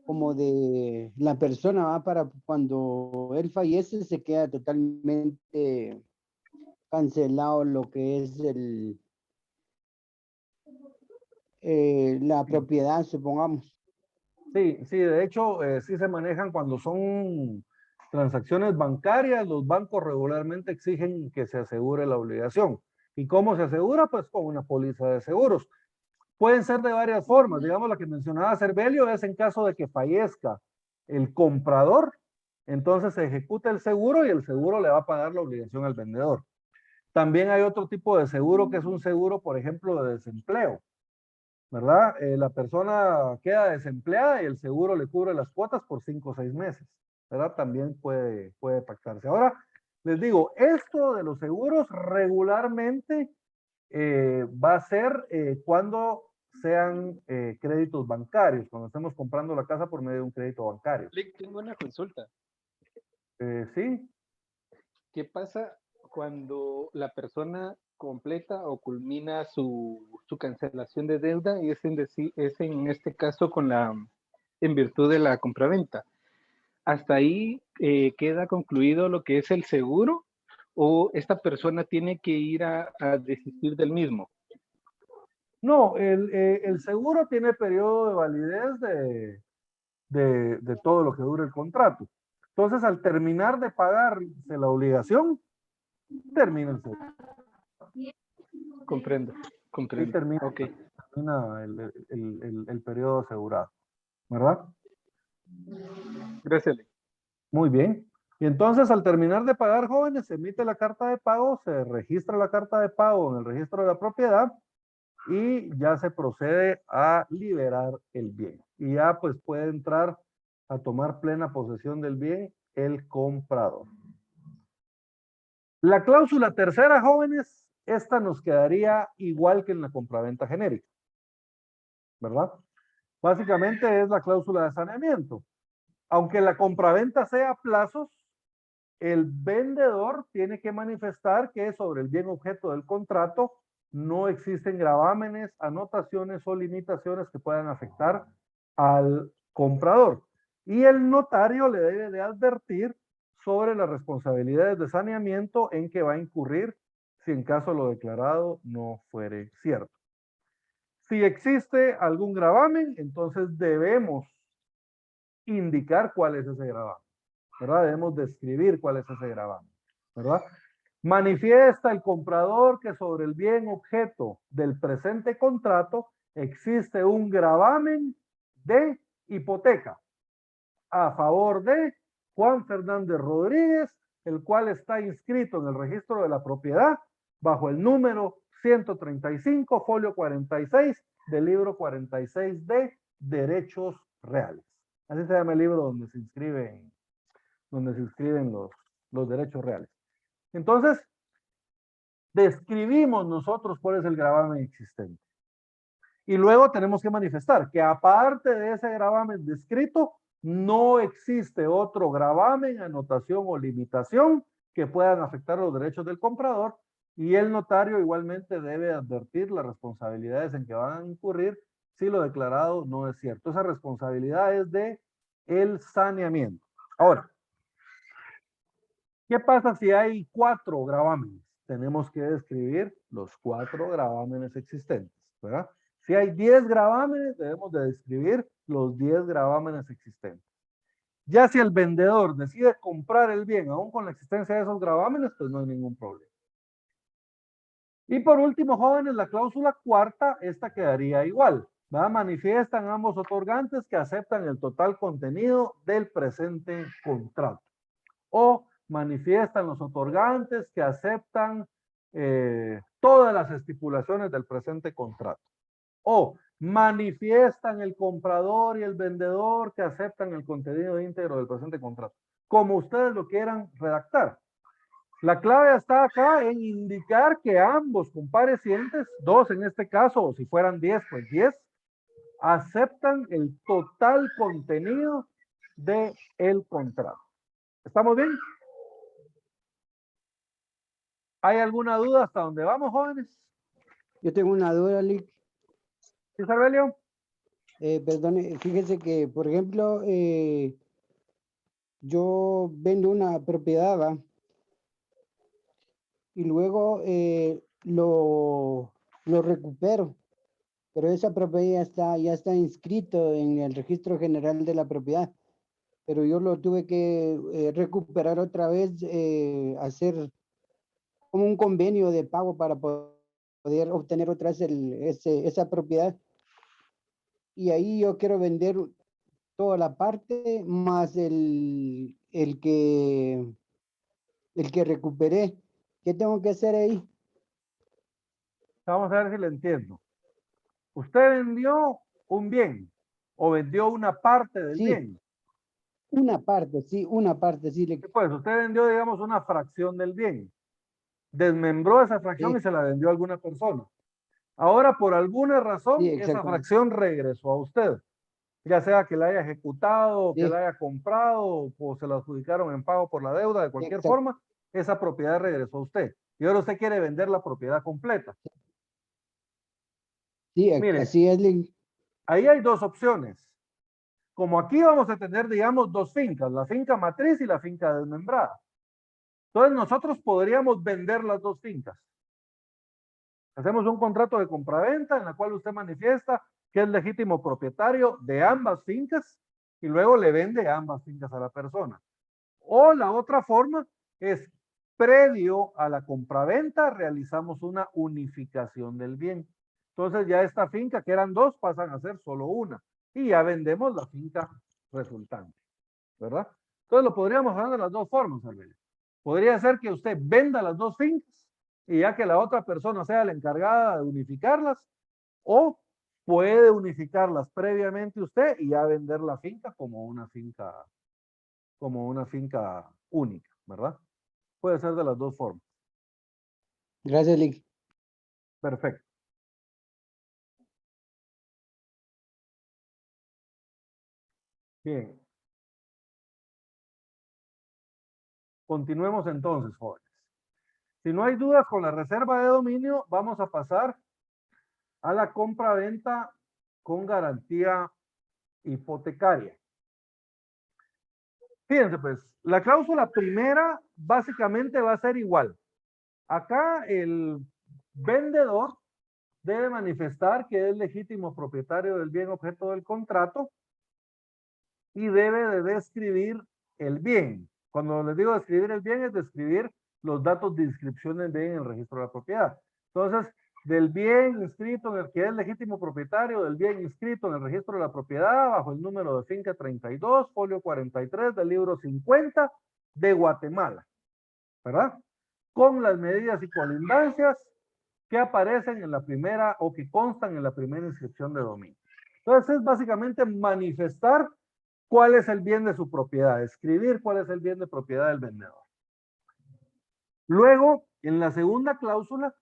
como de la persona, ¿va? Para cuando él fallece se queda totalmente cancelado lo que es la propiedad, supongamos. Sí, sí, de hecho, sí se manejan cuando son transacciones bancarias, los bancos regularmente exigen que se asegure la obligación. ¿Y cómo se asegura? Pues con una póliza de seguros. Pueden ser de varias formas, digamos la que mencionaba Servelio es en caso de que fallezca el comprador, entonces se ejecuta el seguro y el seguro le va a pagar la obligación al vendedor. También hay otro tipo de seguro que es un seguro, por ejemplo, de desempleo, ¿verdad? La persona queda desempleada y el seguro le cubre las cuotas por 5 o 6 meses, ¿verdad? También puede pactarse. Ahora, les digo, esto de los seguros regularmente va a ser cuando sean créditos bancarios, cuando estemos comprando la casa por medio de un crédito bancario. Tengo una consulta. Sí. ¿Qué pasa cuando la persona completa o culmina su cancelación de deuda y es en este caso en virtud de la compraventa? ¿Hasta ahí queda concluido lo que es el seguro o esta persona tiene que ir a desistir del mismo? No, el seguro tiene periodo de validez de todo lo que dure el contrato. Entonces, al terminar de pagarse la obligación, termina el seguro. Comprendo. Sí, termina, Okay. termina el periodo asegurado, ¿verdad? Gracias. Muy bien. Y entonces al terminar de pagar, jóvenes, se emite la carta de pago, se registra la carta de pago en el registro de la propiedad y ya se procede a liberar el bien. Y ya pues puede entrar a tomar plena posesión del bien el comprador. La cláusula tercera, jóvenes, esta nos quedaría igual que en la compraventa genérica, ¿verdad? Básicamente es la cláusula de saneamiento. Aunque la compraventa sea a plazos, el vendedor tiene que manifestar que sobre el bien objeto del contrato no existen gravámenes, anotaciones o limitaciones que puedan afectar al comprador. Y el notario le debe de advertir sobre las responsabilidades de saneamiento en que va a incurrir si en caso lo declarado no fuere cierto. Si existe algún gravamen, entonces debemos indicar cuál es ese gravamen, ¿verdad? Debemos describir cuál es ese gravamen, ¿verdad? Manifiesta el comprador que sobre el bien objeto del presente contrato existe un gravamen de hipoteca a favor de Juan Fernández Rodríguez, el cual está inscrito en el registro de la propiedad bajo el número 135, folio 46 del libro 46 de Derechos Reales. Así se llama el libro donde se inscriben los derechos reales. Entonces, describimos nosotros cuál es el gravamen existente. Y luego tenemos que manifestar que aparte de ese gravamen descrito, no existe otro gravamen, anotación o limitación que puedan afectar los derechos del comprador, y el notario igualmente debe advertir las responsabilidades en que van a incurrir si lo declarado no es cierto. Esa responsabilidad es de el saneamiento. Ahora, ¿qué pasa si hay 4 gravámenes? Tenemos que describir los 4 gravámenes existentes, ¿verdad? Si hay 10 gravámenes, debemos de describir los 10 gravámenes existentes. Ya si el vendedor decide comprar el bien, aún con la existencia de esos gravámenes, pues no hay ningún problema. Y por último, jóvenes, la cláusula cuarta, esta quedaría igual, ¿verdad? Manifiestan ambos otorgantes que aceptan el total contenido del presente contrato. O manifiestan los otorgantes que aceptan todas las estipulaciones del presente contrato. O manifiestan el comprador y el vendedor que aceptan el contenido íntegro del presente contrato. Como ustedes lo quieran redactar. La clave está acá en indicar que ambos comparecientes, 2 en este caso, o si fueran 10, pues 10, aceptan el total contenido del contrato. ¿Estamos bien? ¿Hay alguna duda hasta dónde vamos, jóvenes? Yo tengo una duda, Lick. ¿Sí, Sarbelio? Perdone, fíjese que, por ejemplo, yo vendo una propiedad, ¿va? Y luego lo recupero, pero esa propiedad ya está inscrito en el registro general de la propiedad, pero yo lo tuve que recuperar otra vez, hacer como un convenio de pago para poder obtener otra vez esa propiedad. Y ahí yo quiero vender toda la parte más el que recuperé. ¿Qué tengo que hacer ahí? Vamos a ver si le entiendo. Usted vendió un bien o vendió una parte del Sí, bien. una parte, sí. Pues usted vendió, digamos, una fracción del bien. Desmembró esa fracción Sí, y se la vendió a alguna persona. Ahora, por alguna razón, sí, esa exactamente. fracción regresó a usted. Ya sea que la haya ejecutado, que Sí, la haya comprado, o se la adjudicaron en pago por la deuda, de cualquier forma, esa propiedad regresó a usted. Y ahora usted quiere vender la propiedad completa. sí, Mire, así es. ahí hay 2 opciones. Como aquí vamos a tener, digamos, 2 fincas, la finca matriz y la finca desmembrada. Entonces nosotros podríamos vender las 2 fincas. Hacemos un contrato de compraventa en la cual usted manifiesta que es legítimo propietario de ambas fincas y luego le vende ambas fincas a la persona. O la otra forma es, previo a la compraventa, realizamos una unificación del bien. Entonces ya esta finca, que eran 2, pasan a ser solo una. Y ya vendemos la finca resultante, ¿verdad? Entonces lo podríamos hacer de las dos formas, Arbelio. Podría ser que usted venda las dos fincas y ya que la otra persona sea la encargada de unificarlas, o puede unificarlas previamente usted y ya vender la finca como una finca única, ¿verdad? Puede ser de las dos formas. Gracias, Lick. Perfecto. Bien. Continuemos entonces, jóvenes. Si no hay dudas con la reserva de dominio, vamos a pasar a la compra-venta con garantía hipotecaria. Fíjense pues, la cláusula primera básicamente va a ser igual. Acá el vendedor debe manifestar que es legítimo propietario del bien objeto del contrato y debe de describir el bien. Cuando les digo describir el bien, es describir los datos de inscripción del bien en el registro de la propiedad. Entonces, del bien inscrito en el que es legítimo propietario, del bien inscrito en el registro de la propiedad, bajo el número de finca 32, folio 43 del libro 50 de Guatemala, ¿verdad? Con las medidas y colindancias que aparecen en la primera o que constan en la primera inscripción de dominio. Entonces, es básicamente manifestar cuál es el bien de su propiedad, escribir cuál es el bien de propiedad del vendedor. Luego, en la segunda cláusula,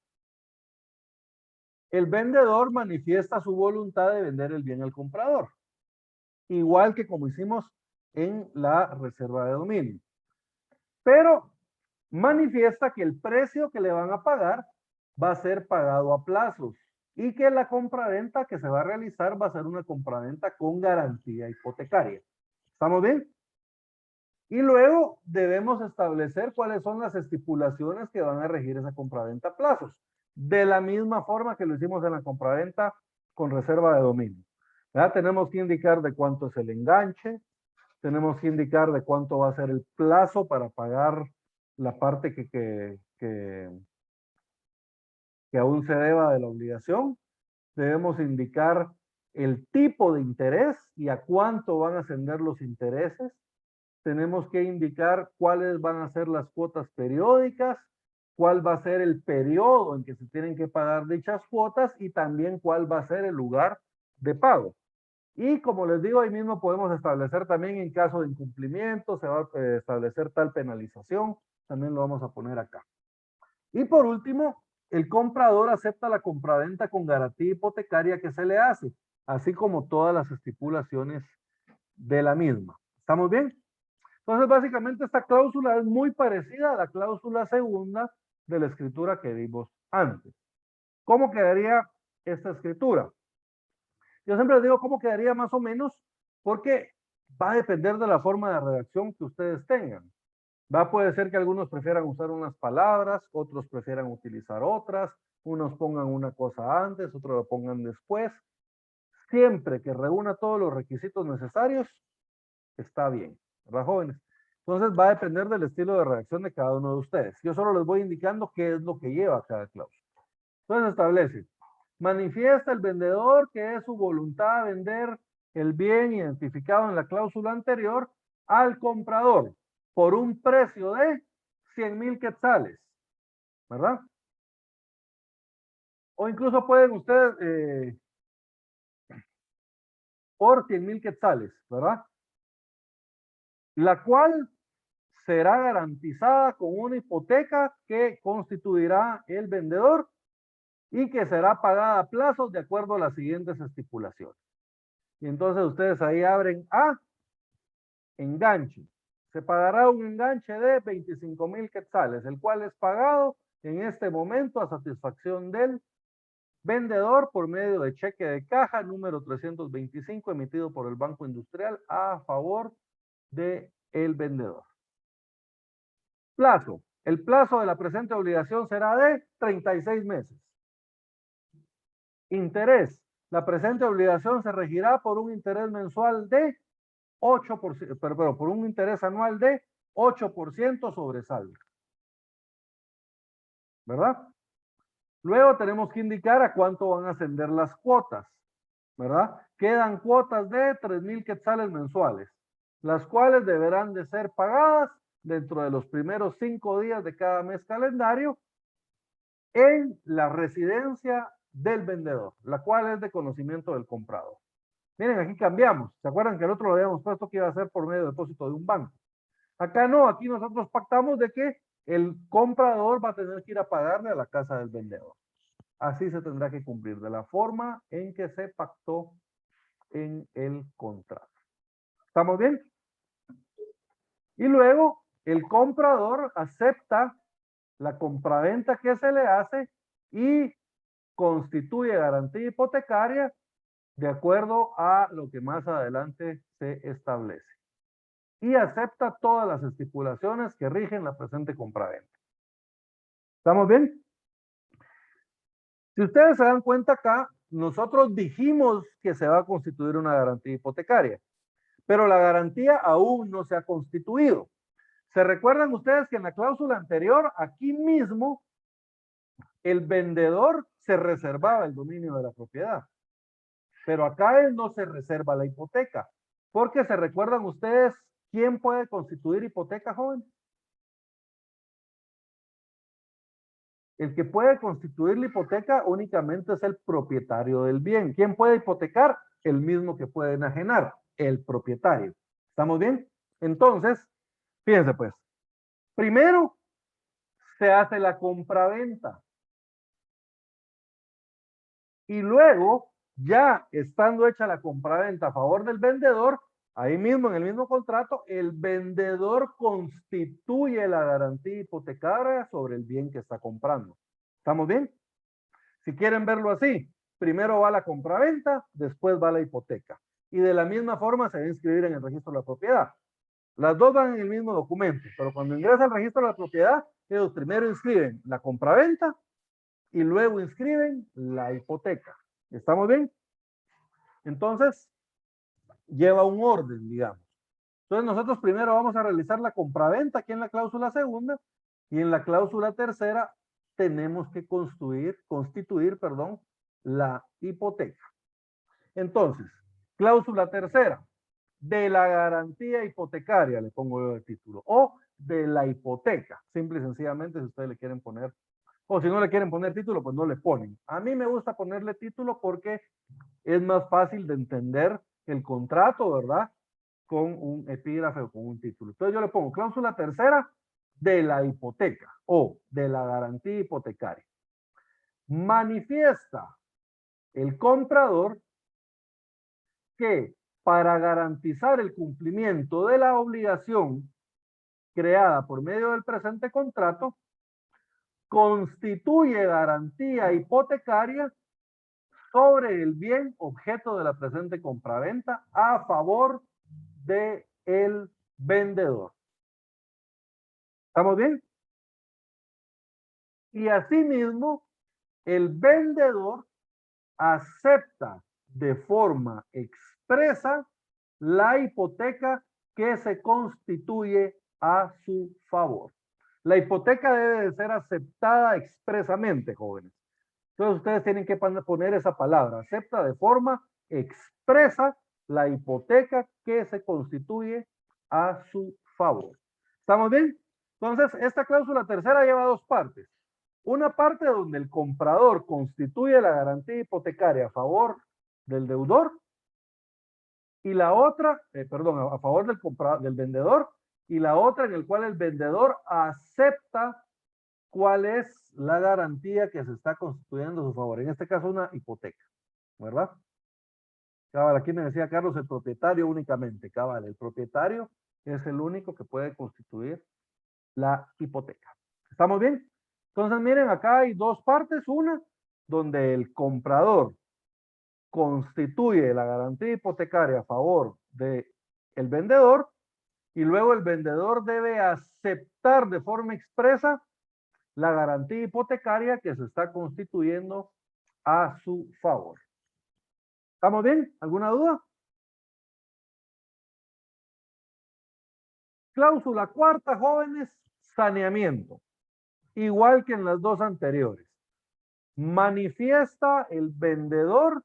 el vendedor manifiesta su voluntad de vender el bien al comprador, igual que como hicimos en la reserva de dominio. Pero manifiesta que el precio que le van a pagar va a ser pagado a plazos y que la compraventa que se va a realizar va a ser una compraventa con garantía hipotecaria. ¿Estamos bien? Y luego debemos establecer cuáles son las estipulaciones que van a regir esa compraventa a plazos, de la misma forma que lo hicimos en la compraventa con reserva de dominio. ¿Ya? Tenemos que indicar de cuánto es el enganche, tenemos que indicar de cuánto va a ser el plazo para pagar la parte que aún se deba de la obligación. Debemos indicar el tipo de interés y a cuánto van a ascender los intereses. Tenemos que indicar cuáles van a ser las cuotas periódicas, cuál va a ser el periodo en que se tienen que pagar dichas cuotas y también cuál va a ser el lugar de pago. Y como les digo, ahí mismo podemos establecer también en caso de incumplimiento, se va a establecer tal penalización, también lo vamos a poner acá. Y por último, el comprador acepta la compraventa con garantía hipotecaria que se le hace, así como todas las estipulaciones de la misma. ¿Estamos bien? Entonces, básicamente esta cláusula es muy parecida a la cláusula segunda de la escritura que vimos antes. ¿Cómo quedaría esta escritura? Yo siempre les digo cómo quedaría más o menos, porque va a depender de la forma de redacción que ustedes tengan. Puede ser que algunos prefieran usar unas palabras, otros prefieran utilizar otras, unos pongan una cosa antes, otros lo pongan después. Siempre que reúna todos los requisitos necesarios, está bien, ¿verdad, jóvenes? Entonces va a depender del estilo de redacción de cada uno de ustedes. Yo solo les voy indicando qué es lo que lleva cada cláusula. Entonces establece, manifiesta el vendedor que es su voluntad de vender el bien identificado en la cláusula anterior al comprador por un precio de 100,000 quetzales, ¿verdad? O incluso pueden ustedes por 100,000 quetzales, ¿verdad? La cual será garantizada con una hipoteca que constituirá el vendedor y que será pagada a plazos de acuerdo a las siguientes estipulaciones. Y entonces ustedes ahí abren a enganche. Se pagará un enganche de 25,000 quetzales, el cual es pagado en este momento a satisfacción del vendedor por medio de cheque de caja número 325 emitido por el Banco Industrial a favor de el vendedor. Plazo. El plazo de la presente obligación será de 36 meses. Interés. La presente obligación se regirá por un interés mensual de 8%, pero por un interés anual de 8% sobre saldo. ¿Verdad? Luego tenemos que indicar a cuánto van a ascender las cuotas. ¿Verdad? Quedan cuotas de 3,000 quetzales mensuales. las cuales deberán de ser pagadas dentro de los primeros 5 días de cada mes calendario en la residencia del vendedor, la cual es de conocimiento del comprador. Miren, aquí cambiamos. ¿Se acuerdan que el otro lo habíamos puesto que iba a ser por medio de depósito de un banco? Acá no, aquí nosotros pactamos de que el comprador va a tener que ir a pagarle a la casa del vendedor. Así se tendrá que cumplir, de la forma en que se pactó en el contrato. ¿Estamos bien? Y luego el comprador acepta la compraventa que se le hace y constituye garantía hipotecaria de acuerdo a lo que más adelante se establece. Y acepta todas las estipulaciones que rigen la presente compraventa. ¿Estamos bien? Si ustedes se dan cuenta acá, nosotros dijimos que se va a constituir una garantía hipotecaria, pero la garantía aún no se ha constituido. ¿Se recuerdan ustedes que en la cláusula anterior, aquí mismo, el vendedor se reservaba el dominio de la propiedad? Pero acá él no se reserva la hipoteca, porque se recuerdan ustedes quién puede constituir hipoteca, joven. El que puede constituir la hipoteca únicamente es el propietario del bien. ¿Quién puede hipotecar? El mismo que puede enajenar, el propietario. ¿Estamos bien? Entonces, fíjense pues, primero se hace la compraventa. Y luego, ya estando hecha la compraventa a favor del vendedor, ahí mismo en el mismo contrato, el vendedor constituye la garantía hipotecaria sobre el bien que está comprando. ¿Estamos bien? Si quieren verlo así, primero va la compraventa, después va la hipoteca. Y de la misma forma se va a inscribir en el registro de la propiedad. Las dos van en el mismo documento, pero cuando ingresa al registro de la propiedad, ellos primero inscriben la compraventa y luego inscriben la hipoteca. ¿Estamos bien? Entonces, lleva un orden, digamos. Entonces, nosotros primero vamos a realizar la compraventa aquí en la cláusula segunda y en la cláusula tercera tenemos que constituir, la hipoteca. Entonces, cláusula tercera, de la garantía hipotecaria, le pongo yo de título, o de la hipoteca, simple y sencillamente si ustedes le quieren poner, o si no le quieren poner título, pues no le ponen. A mí me gusta ponerle título porque es más fácil de entender el contrato, ¿verdad? Con un epígrafe o con un título. Entonces yo le pongo cláusula tercera de la hipoteca o de la garantía hipotecaria. Manifiesta el comprador que para garantizar el cumplimiento de la obligación creada por medio del presente contrato, constituye garantía hipotecaria sobre el bien objeto de la presente compraventa a favor de el vendedor. ¿Estamos bien? Y asimismo, el vendedor acepta de forma expresa la hipoteca que se constituye a su favor. La hipoteca debe de ser aceptada expresamente, jóvenes. Entonces ustedes tienen que poner esa palabra, acepta de forma expresa la hipoteca que se constituye a su favor. ¿Estamos bien? Entonces, esta cláusula tercera lleva dos partes. Una parte donde el comprador constituye la garantía hipotecaria a favor del deudor y la otra, a favor del vendedor, y la otra en el cual el vendedor acepta cuál es la garantía que se está constituyendo a su favor. En este caso, una hipoteca, ¿verdad? Cabal, aquí me decía Carlos, el propietario únicamente. Cabal, el propietario es el único que puede constituir la hipoteca. ¿Estamos bien? Entonces, miren, acá hay dos partes. Una, donde el comprador constituye la garantía hipotecaria a favor del vendedor y luego el vendedor debe aceptar de forma expresa la garantía hipotecaria que se está constituyendo a su favor. ¿Estamos bien? ¿Alguna duda? Cláusula cuarta, jóvenes, saneamiento. Igual que en las dos anteriores. Manifiesta el vendedor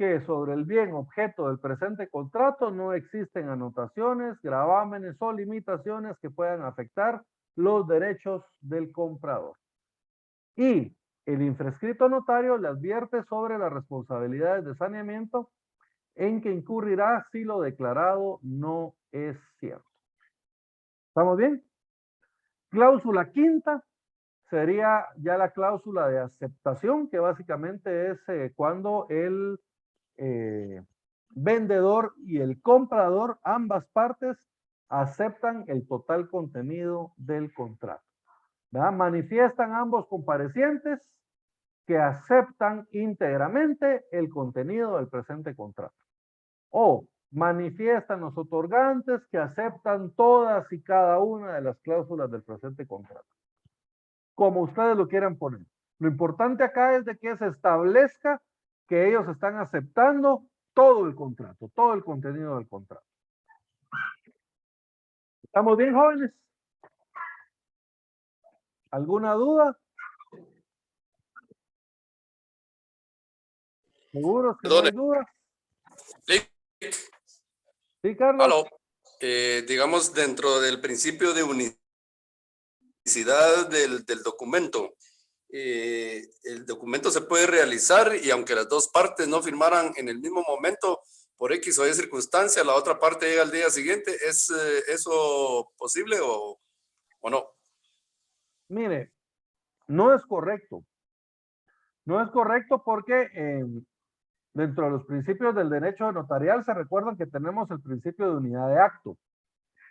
que sobre el bien objeto del presente contrato no existen anotaciones, gravámenes o limitaciones que puedan afectar los derechos del comprador. Y el infrascrito notario le advierte sobre las responsabilidades de saneamiento en que incurrirá si lo declarado no es cierto. ¿Estamos bien? Cláusula quinta sería ya la cláusula de aceptación, que básicamente es cuando el vendedor y el comprador, ambas partes, aceptan el total contenido del contrato. ¿Verdad? Manifiestan ambos comparecientes que aceptan íntegramente el contenido del presente contrato. O manifiestan los otorgantes que aceptan todas y cada una de las cláusulas del presente contrato. Como ustedes lo quieran poner. Lo importante acá es de que se establezca que ellos están aceptando todo el contrato, todo el contenido del contrato. ¿Estamos bien, jóvenes? ¿Alguna duda? ¿Seguros que no hay dudas? Sí, Carlos. Aló. Digamos, dentro del principio de unicidad del documento, el documento se puede realizar y aunque las dos partes no firmaran en el mismo momento, por X o Y circunstancia, la otra parte llega al día siguiente. ¿Es eso posible o no? Mire, no es correcto. No es correcto porque dentro de los principios del derecho notarial se recuerdan que tenemos el principio de unidad de acto.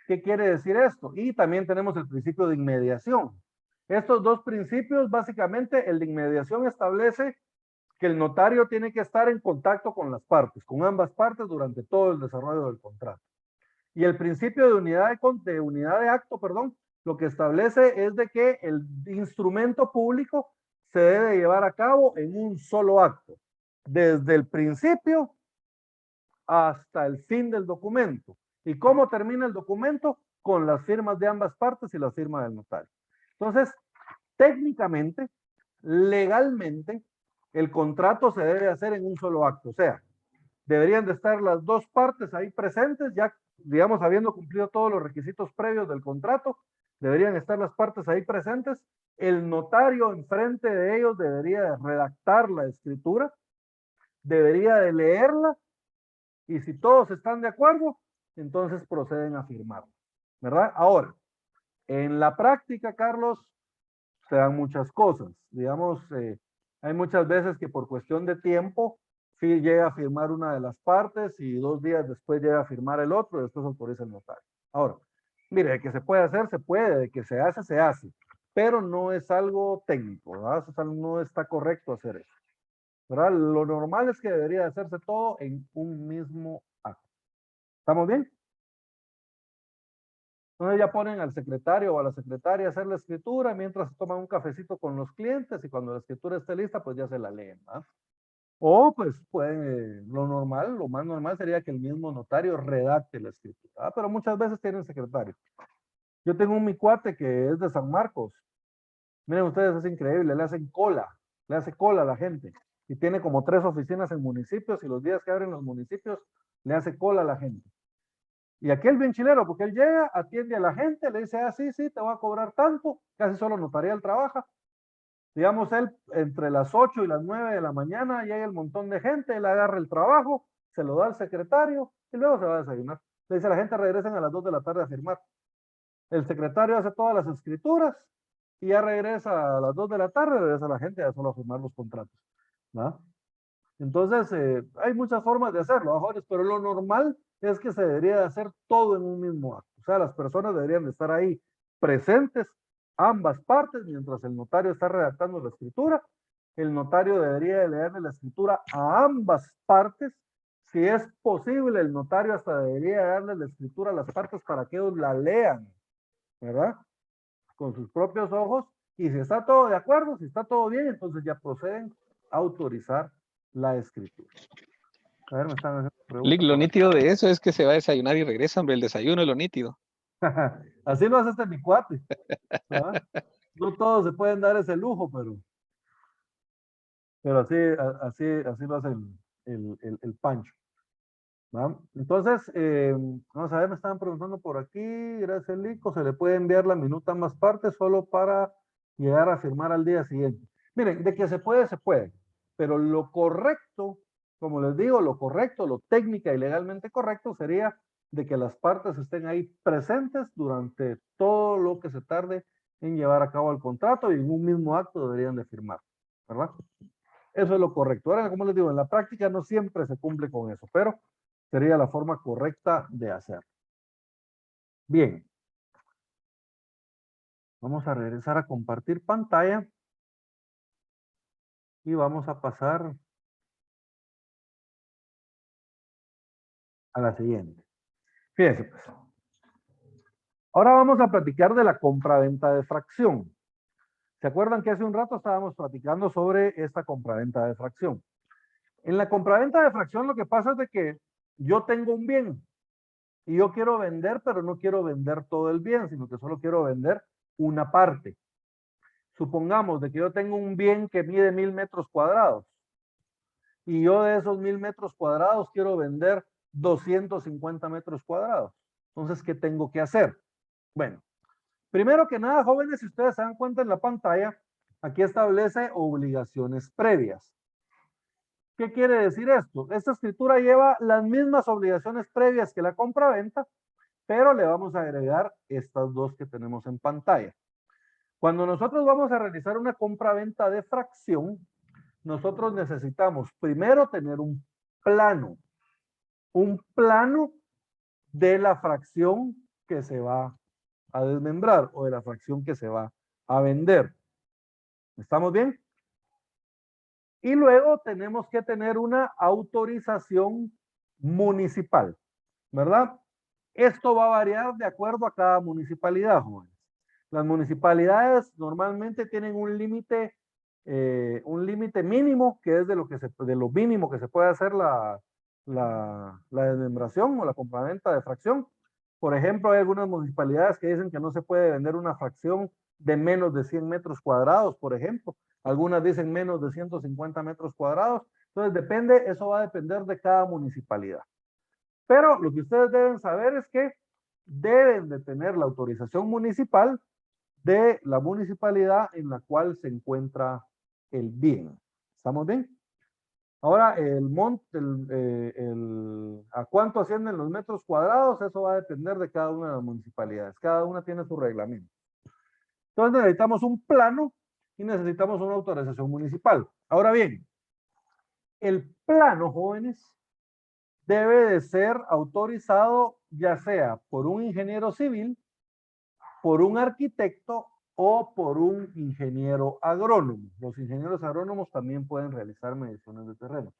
¿Qué quiere decir esto? Y también tenemos el principio de inmediación. Estos dos principios, básicamente, el de inmediación establece que el notario tiene que estar en contacto con las partes, con ambas partes durante todo el desarrollo del contrato. Y el principio de unidad de acto, perdón, lo que establece es de que el instrumento público se debe llevar a cabo en un solo acto, desde el principio hasta el fin del documento. ¿Y cómo termina el documento? Con las firmas de ambas partes y la firma del notario. Entonces, técnicamente, legalmente, el contrato se debe hacer en un solo acto. O sea, deberían de estar las dos partes ahí presentes, ya, digamos, habiendo cumplido todos los requisitos previos del contrato, deberían estar las partes ahí presentes. El notario enfrente de ellos debería de redactar la escritura, debería de leerla, y si todos están de acuerdo, entonces proceden a firmar, ¿verdad? Ahora, en la práctica, Carlos, se dan muchas cosas. Digamos, hay muchas veces que por cuestión de tiempo, llega a firmar una de las partes y 2 días después llega a firmar el otro y después autoriza el notario. Ahora, mire, de que se puede hacer, se puede, de que se hace, pero no es algo técnico, ¿verdad? O sea, no está correcto hacer eso, ¿verdad? Lo normal es que debería hacerse todo en un mismo acto. ¿Estamos bien? Entonces ya ponen al secretario o a la secretaria a hacer la escritura mientras se toman un cafecito con los clientes y cuando la escritura esté lista, pues ya se la leen, ¿verdad? O pues pueden, lo normal, lo más normal sería que el mismo notario redacte la escritura, ¿verdad? Pero muchas veces tienen secretario. Yo tengo un mi cuate que es de San Marcos. Miren ustedes, es increíble, le hace cola a la gente. Y tiene como 3 oficinas en municipios y los días que abren los municipios, le hace cola a la gente. Y aquel bien chilero, porque él llega, atiende a la gente, le dice, ah, sí, te voy a cobrar tanto, casi solo notarial trabaja. Digamos, él entre las 8 y las 9 de la mañana llega el montón de gente, él agarra el trabajo, se lo da al secretario y luego se va a desayunar. Le dice a la gente, regresen a las 2 de la tarde a firmar. El secretario hace todas las escrituras y ya regresa a las 2 de la tarde, regresa a la gente ya solo a firmar los contratos, ¿no? Entonces, hay muchas formas de hacerlo, jóvenes, pero lo normal es que se debería de hacer todo en un mismo acto. O sea, las personas deberían de estar ahí presentes, ambas partes, mientras el notario está redactando la escritura. El notario debería de leerle la escritura a ambas partes. Si es posible, el notario hasta debería darle la escritura a las partes para que ellos la lean, ¿verdad? Con sus propios ojos. Y si está todo de acuerdo, si está todo bien, entonces ya proceden a autorizar la escritura. A ver, me están haciendo preguntas. Lo nítido de eso es que se va a desayunar y regresa, hombre, el desayuno es lo nítido. Así lo hace este mi cuate, ¿verdad? No todos se pueden dar ese lujo, pero así lo hace el pancho. ¿Va? Entonces, vamos a ver, me estaban preguntando por aquí, gracias Lico, se le puede enviar la minuta a más partes solo para llegar a firmar al día siguiente. Miren, de que se puede, pero lo correcto, como les digo, lo correcto, lo técnica y legalmente correcto sería de que las partes estén ahí presentes durante todo lo que se tarde en llevar a cabo el contrato y en un mismo acto deberían de firmar, ¿verdad? Eso es lo correcto. Ahora, como les digo, en la práctica no siempre se cumple con eso, pero sería la forma correcta de hacerlo. Bien. Vamos a regresar a compartir pantalla y vamos a pasar a la siguiente. Fíjense pues. Ahora vamos a platicar de la compraventa de fracción. ¿Se acuerdan que hace un rato estábamos platicando sobre esta compraventa de fracción? En la compraventa de fracción lo que pasa es de que yo tengo un bien y yo quiero vender, pero no quiero vender todo el bien, sino que solo quiero vender una parte. Supongamos de que yo tengo un bien que mide 1000 metros cuadrados y yo de esos 1000 metros cuadrados quiero vender 250 metros cuadrados. Entonces, ¿qué tengo que hacer? Bueno, primero que nada, jóvenes, si ustedes se dan cuenta en la pantalla, aquí establece obligaciones previas. ¿Qué quiere decir esto? Esta escritura lleva las mismas obligaciones previas que la compraventa, pero le vamos a agregar estas dos que tenemos en pantalla. Cuando nosotros vamos a realizar una compraventa de fracción, nosotros necesitamos primero tener un plano de la fracción que se va a desmembrar o de la fracción que se va a vender. ¿Estamos bien? Y luego tenemos que tener una autorización municipal, ¿verdad? Esto va a variar de acuerdo a cada municipalidad, jóvenes. Las municipalidades normalmente tienen un límite mínimo, que es de lo mínimo que se puede hacer la desmembración o la compraventa de fracción. Por ejemplo, hay algunas municipalidades que dicen que no se puede vender una fracción de menos de 100 metros cuadrados, por ejemplo. Algunas dicen menos de 150 metros cuadrados. Entonces depende, eso va a depender de cada municipalidad. Pero lo que ustedes deben saber es que deben de tener la autorización municipal de la municipalidad en la cual se encuentra el bien. ¿Estamos bien? Ahora, ¿a cuánto ascienden los metros cuadrados? Eso va a depender de cada una de las municipalidades. Cada una tiene su reglamento. Entonces necesitamos un plano y necesitamos una autorización municipal. Ahora bien, el plano, jóvenes, debe de ser autorizado ya sea por un ingeniero civil, por un arquitecto o por un ingeniero agrónomo. Los ingenieros agrónomos también pueden realizar mediciones de terreno.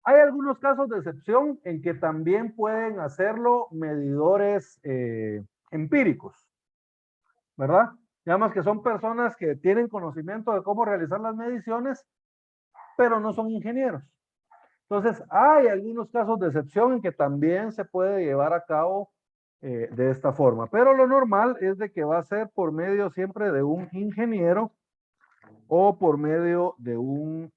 Hay algunos casos de excepción en que también pueden hacerlo medidores empíricos, ¿verdad? Digamos que son personas que tienen conocimiento de cómo realizar las mediciones, pero no son ingenieros. Entonces, hay algunos casos de excepción en que también se puede llevar a cabo de esta forma, pero lo normal es de que va a ser por medio siempre de un ingeniero o por medio de un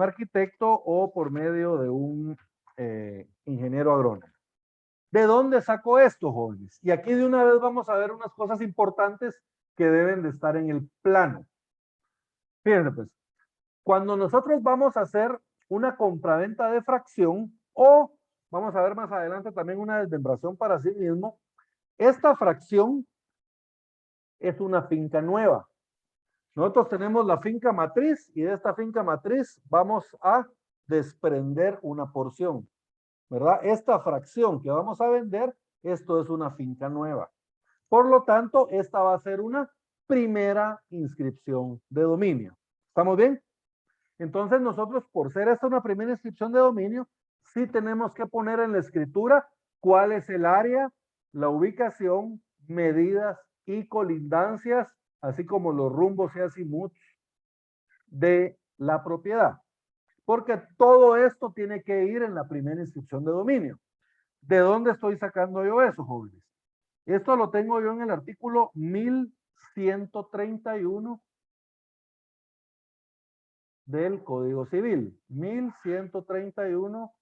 arquitecto o por medio de un ingeniero agrónomo. ¿De dónde saco esto, jóvenes? Y aquí de una vez vamos a ver unas cosas importantes que deben de estar en el plano. Fíjense pues, cuando nosotros vamos a hacer una compraventa de fracción o vamos a ver más adelante también una desmembración para sí mismo, esta fracción es una finca nueva. Nosotros tenemos la finca matriz y de esta finca matriz vamos a desprender una porción, ¿verdad? Esta fracción que vamos a vender, esto es una finca nueva. Por lo tanto, esta va a ser una primera inscripción de dominio. ¿Estamos bien? Entonces nosotros, por ser esta una primera inscripción de dominio, sí tenemos que poner en la escritura cuál es el área, la ubicación, medidas y colindancias, así como los rumbos y azimuts de la propiedad. Porque todo esto tiene que ir en la primera inscripción de dominio. ¿De dónde estoy sacando yo eso, jóvenes? Esto lo tengo yo en el artículo 1131 del Código Civil. 1131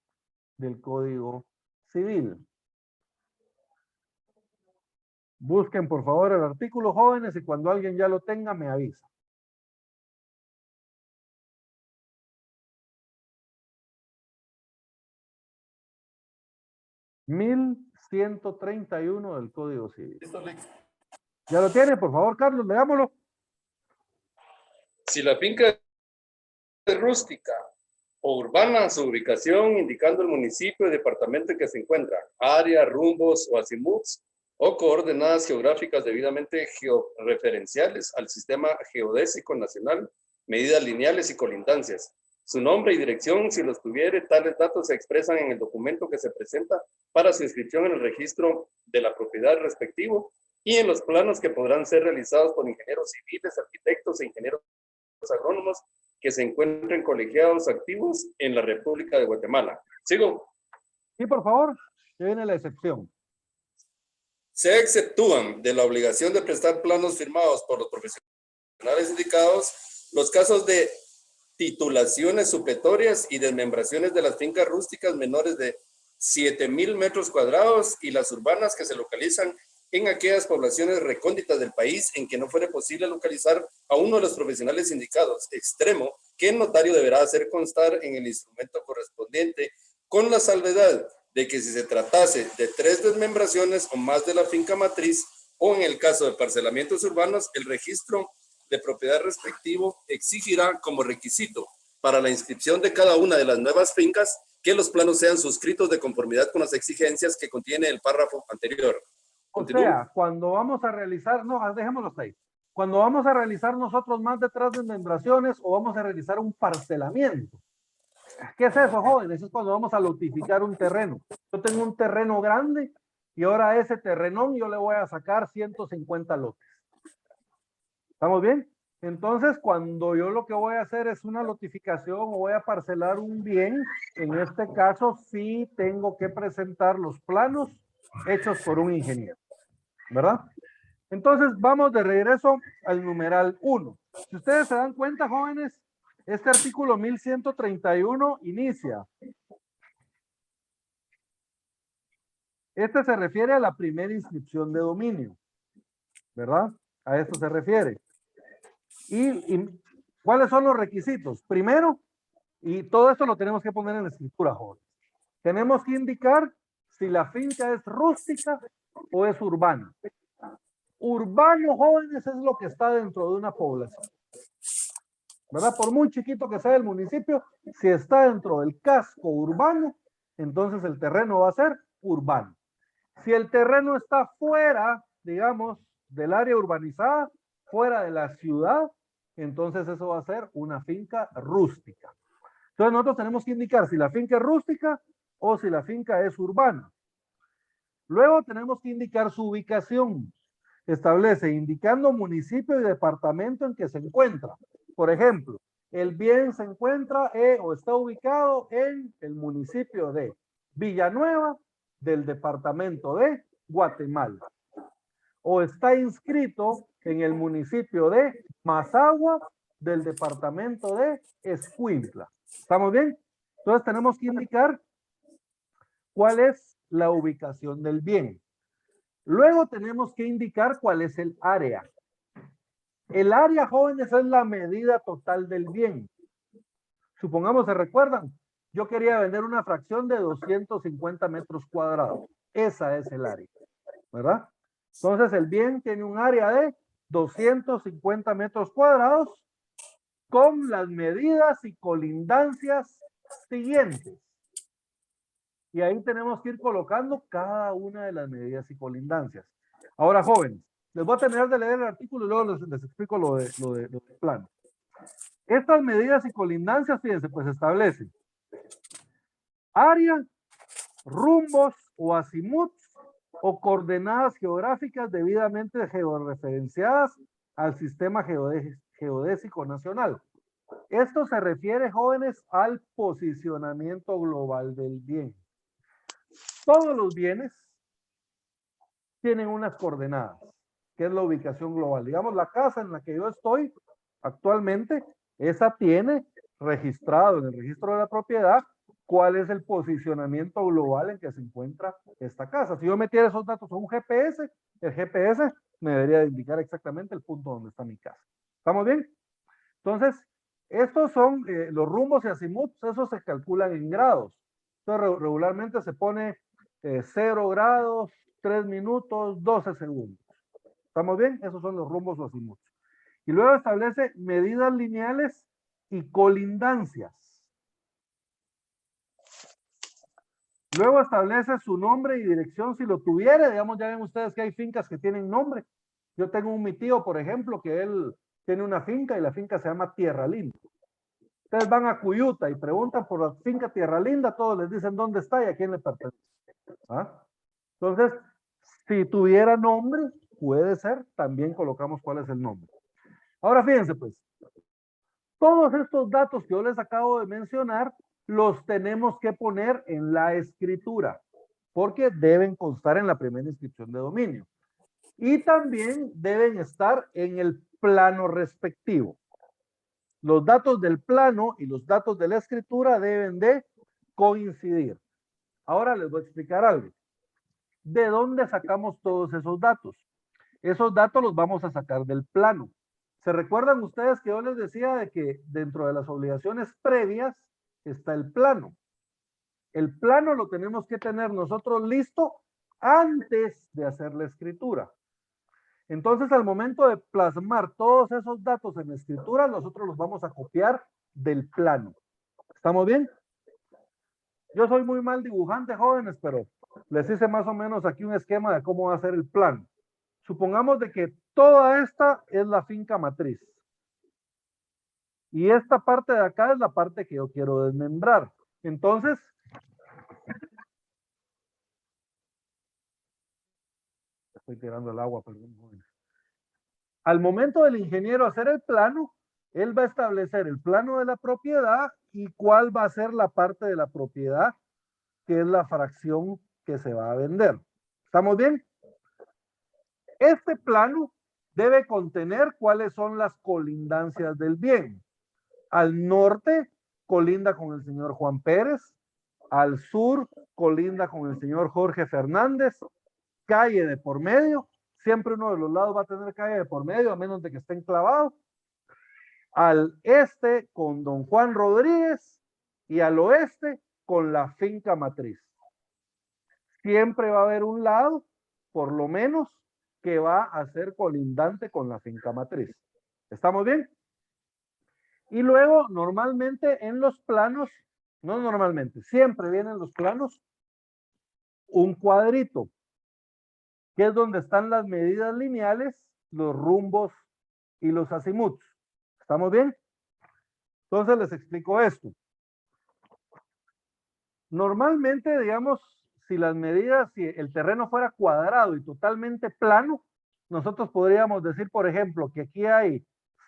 del Código Civil. Busquen por favor el artículo, jóvenes, y cuando alguien ya lo tenga me avisa. (1131) del Código Civil. ¿Ya lo tiene? Por favor, Carlos, leámoslo. Si la finca es rústica o urbana, su ubicación indicando el municipio y departamento en que se encuentra, área, rumbos o azimuts, o coordenadas geográficas debidamente georreferenciales al sistema geodésico nacional, medidas lineales y colindancias. Su nombre y dirección, si los tuviere, tales datos se expresan en el documento que se presenta para su inscripción en el registro de la propiedad respectivo y en los planos que podrán ser realizados por ingenieros civiles, arquitectos e ingenieros agrónomos que se encuentren colegiados activos en la República de Guatemala. ¿Sigo? Sí, por favor. Ya viene la excepción. Se exceptúan de la obligación de prestar planos firmados por los profesionales indicados los casos de titulaciones supletorias y desmembraciones de las fincas rústicas menores de 7,000 metros cuadrados y las urbanas que se localizan en aquellas poblaciones recónditas del país en que no fuere posible localizar a uno de los profesionales indicados, extremo que el notario deberá hacer constar en el instrumento correspondiente, con la salvedad de que si se tratase de 3 desmembraciones o más de la finca matriz, o en el caso de parcelamientos urbanos, el registro de propiedad respectivo exigirá como requisito para la inscripción de cada una de las nuevas fincas que los planos sean suscritos de conformidad con las exigencias que contiene el párrafo anterior. O sea, cuando vamos a realizar, no, dejémoslo hasta ahí. Cuando vamos a realizar nosotros más de 3 desmembraciones o vamos a realizar un parcelamiento. ¿Qué es eso, jóvenes? Es cuando vamos a lotificar un terreno. Yo tengo un terreno grande y ahora a ese terrenón yo le voy a sacar 150 lotes. ¿Estamos bien? Entonces, cuando yo lo que voy a hacer es una lotificación o voy a parcelar un bien, en este caso sí tengo que presentar los planos hechos por un ingeniero, ¿verdad? Entonces, vamos de regreso al numeral 1. Si ustedes se dan cuenta, jóvenes, este artículo 1131 inicia. Este se refiere a la primera inscripción de dominio, ¿verdad? A esto se refiere. ¿Y cuáles son los requisitos? Primero, y todo esto lo tenemos que poner en la escritura, jóvenes. Tenemos que indicar si la finca es rústica o es urbana. Urbano, jóvenes, es lo que está dentro de una población, ¿verdad? Por muy chiquito que sea el municipio, si está dentro del casco urbano, entonces el terreno va a ser urbano. Si el terreno está fuera, digamos, del área urbanizada, fuera de la ciudad, entonces eso va a ser una finca rústica. Entonces nosotros tenemos que indicar si la finca es rústica o si la finca es urbana. Luego tenemos que indicar su ubicación. Establece indicando municipio y departamento en que se encuentra. Por ejemplo, el bien se encuentra o está ubicado en el municipio de Villanueva del departamento de Guatemala. O está inscrito en el municipio de Mazagua del departamento de Escuintla. ¿Estamos bien? Entonces tenemos que indicar cuál es la ubicación del bien. Luego tenemos que indicar cuál es el área. El área, jóvenes, es la medida total del bien. Supongamos, ¿se recuerdan? Yo quería vender una fracción de 250 metros cuadrados. Esa es el área, ¿verdad? Entonces el bien tiene un área de 250 metros cuadrados con las medidas y colindancias siguientes. Y ahí tenemos que ir colocando cada una de las medidas y colindancias. Ahora, jóvenes, les voy a terminar de leer el artículo y luego les explico lo del plan. Estas medidas y colindancias, fíjense, pues establecen área, rumbos o azimuts o coordenadas geográficas debidamente georreferenciadas al sistema geodésico nacional. Esto se refiere, jóvenes, al posicionamiento global del bien. Todos los bienes tienen unas coordenadas, que es la ubicación global. Digamos, la casa en la que yo estoy actualmente, esa tiene registrado en el registro de la propiedad cuál es el posicionamiento global en que se encuentra esta casa. Si yo metiera esos datos a un GPS, el GPS me debería indicar exactamente el punto donde está mi casa. ¿Estamos bien? Entonces, estos son los rumbos y azimuts, esos se calculan en grados. Entonces, regularmente se pone 0 grados, 3 minutos, 12 segundos. ¿Estamos bien? Esos son los rumbos o azimuts. Y luego establece medidas lineales y colindancias. Luego establece su nombre y dirección si lo tuviera. Digamos, ya ven ustedes que hay fincas que tienen nombre. Yo tengo mi tío, por ejemplo, que él tiene una finca y la finca se llama Tierra Linda. Ustedes van a Cuyuta y preguntan por la finca Tierra Linda, todos les dicen dónde está y a quién le pertenece. ¿Ah? Entonces, si tuviera nombre, puede ser, también colocamos cuál es el nombre. Ahora fíjense pues, todos estos datos que yo les acabo de mencionar, los tenemos que poner en la escritura, porque deben constar en la primera inscripción de dominio. Y también deben estar en el plano respectivo. Los datos del plano y los datos de la escritura deben de coincidir. Ahora les voy a explicar algo. ¿De dónde sacamos todos esos datos? Esos datos los vamos a sacar del plano. ¿Se recuerdan ustedes que yo les decía de que dentro de las obligaciones previas está el plano? El plano lo tenemos que tener nosotros listo antes de hacer la escritura. Entonces, al momento de plasmar todos esos datos en la escritura, nosotros los vamos a copiar del plano. ¿Estamos bien? Yo soy muy mal dibujante, jóvenes, pero les hice más o menos aquí un esquema de cómo va a ser el plano. Supongamos de que toda esta es la finca matriz. Y esta parte de acá es la parte que yo quiero desmembrar. Entonces, estoy tirando el agua, perdón, jóvenes. Al momento del ingeniero hacer el plano, él va a establecer el plano de la propiedad y cuál va a ser la parte de la propiedad, que es la fracción que se va a vender. ¿Estamos bien? Este plano debe contener cuáles son las colindancias del bien. Al norte colinda con el señor Juan Pérez, al sur colinda con el señor Jorge Fernández, calle de por medio, siempre uno de los lados va a tener calle de por medio, a menos de que esté enclavado. Al este con don Juan Rodríguez y al oeste con la finca matriz. Siempre va a haber un lado, por lo menos, que va a ser colindante con la finca matriz. ¿Estamos bien? Y luego, normalmente en los planos, no normalmente, siempre vienen los planos, un cuadrito, que es donde están las medidas lineales, los rumbos y los azimuts. ¿Estamos bien? Entonces les explico esto. Normalmente, digamos, si las medidas, si el terreno fuera cuadrado y totalmente plano, nosotros podríamos decir, por ejemplo, que aquí hay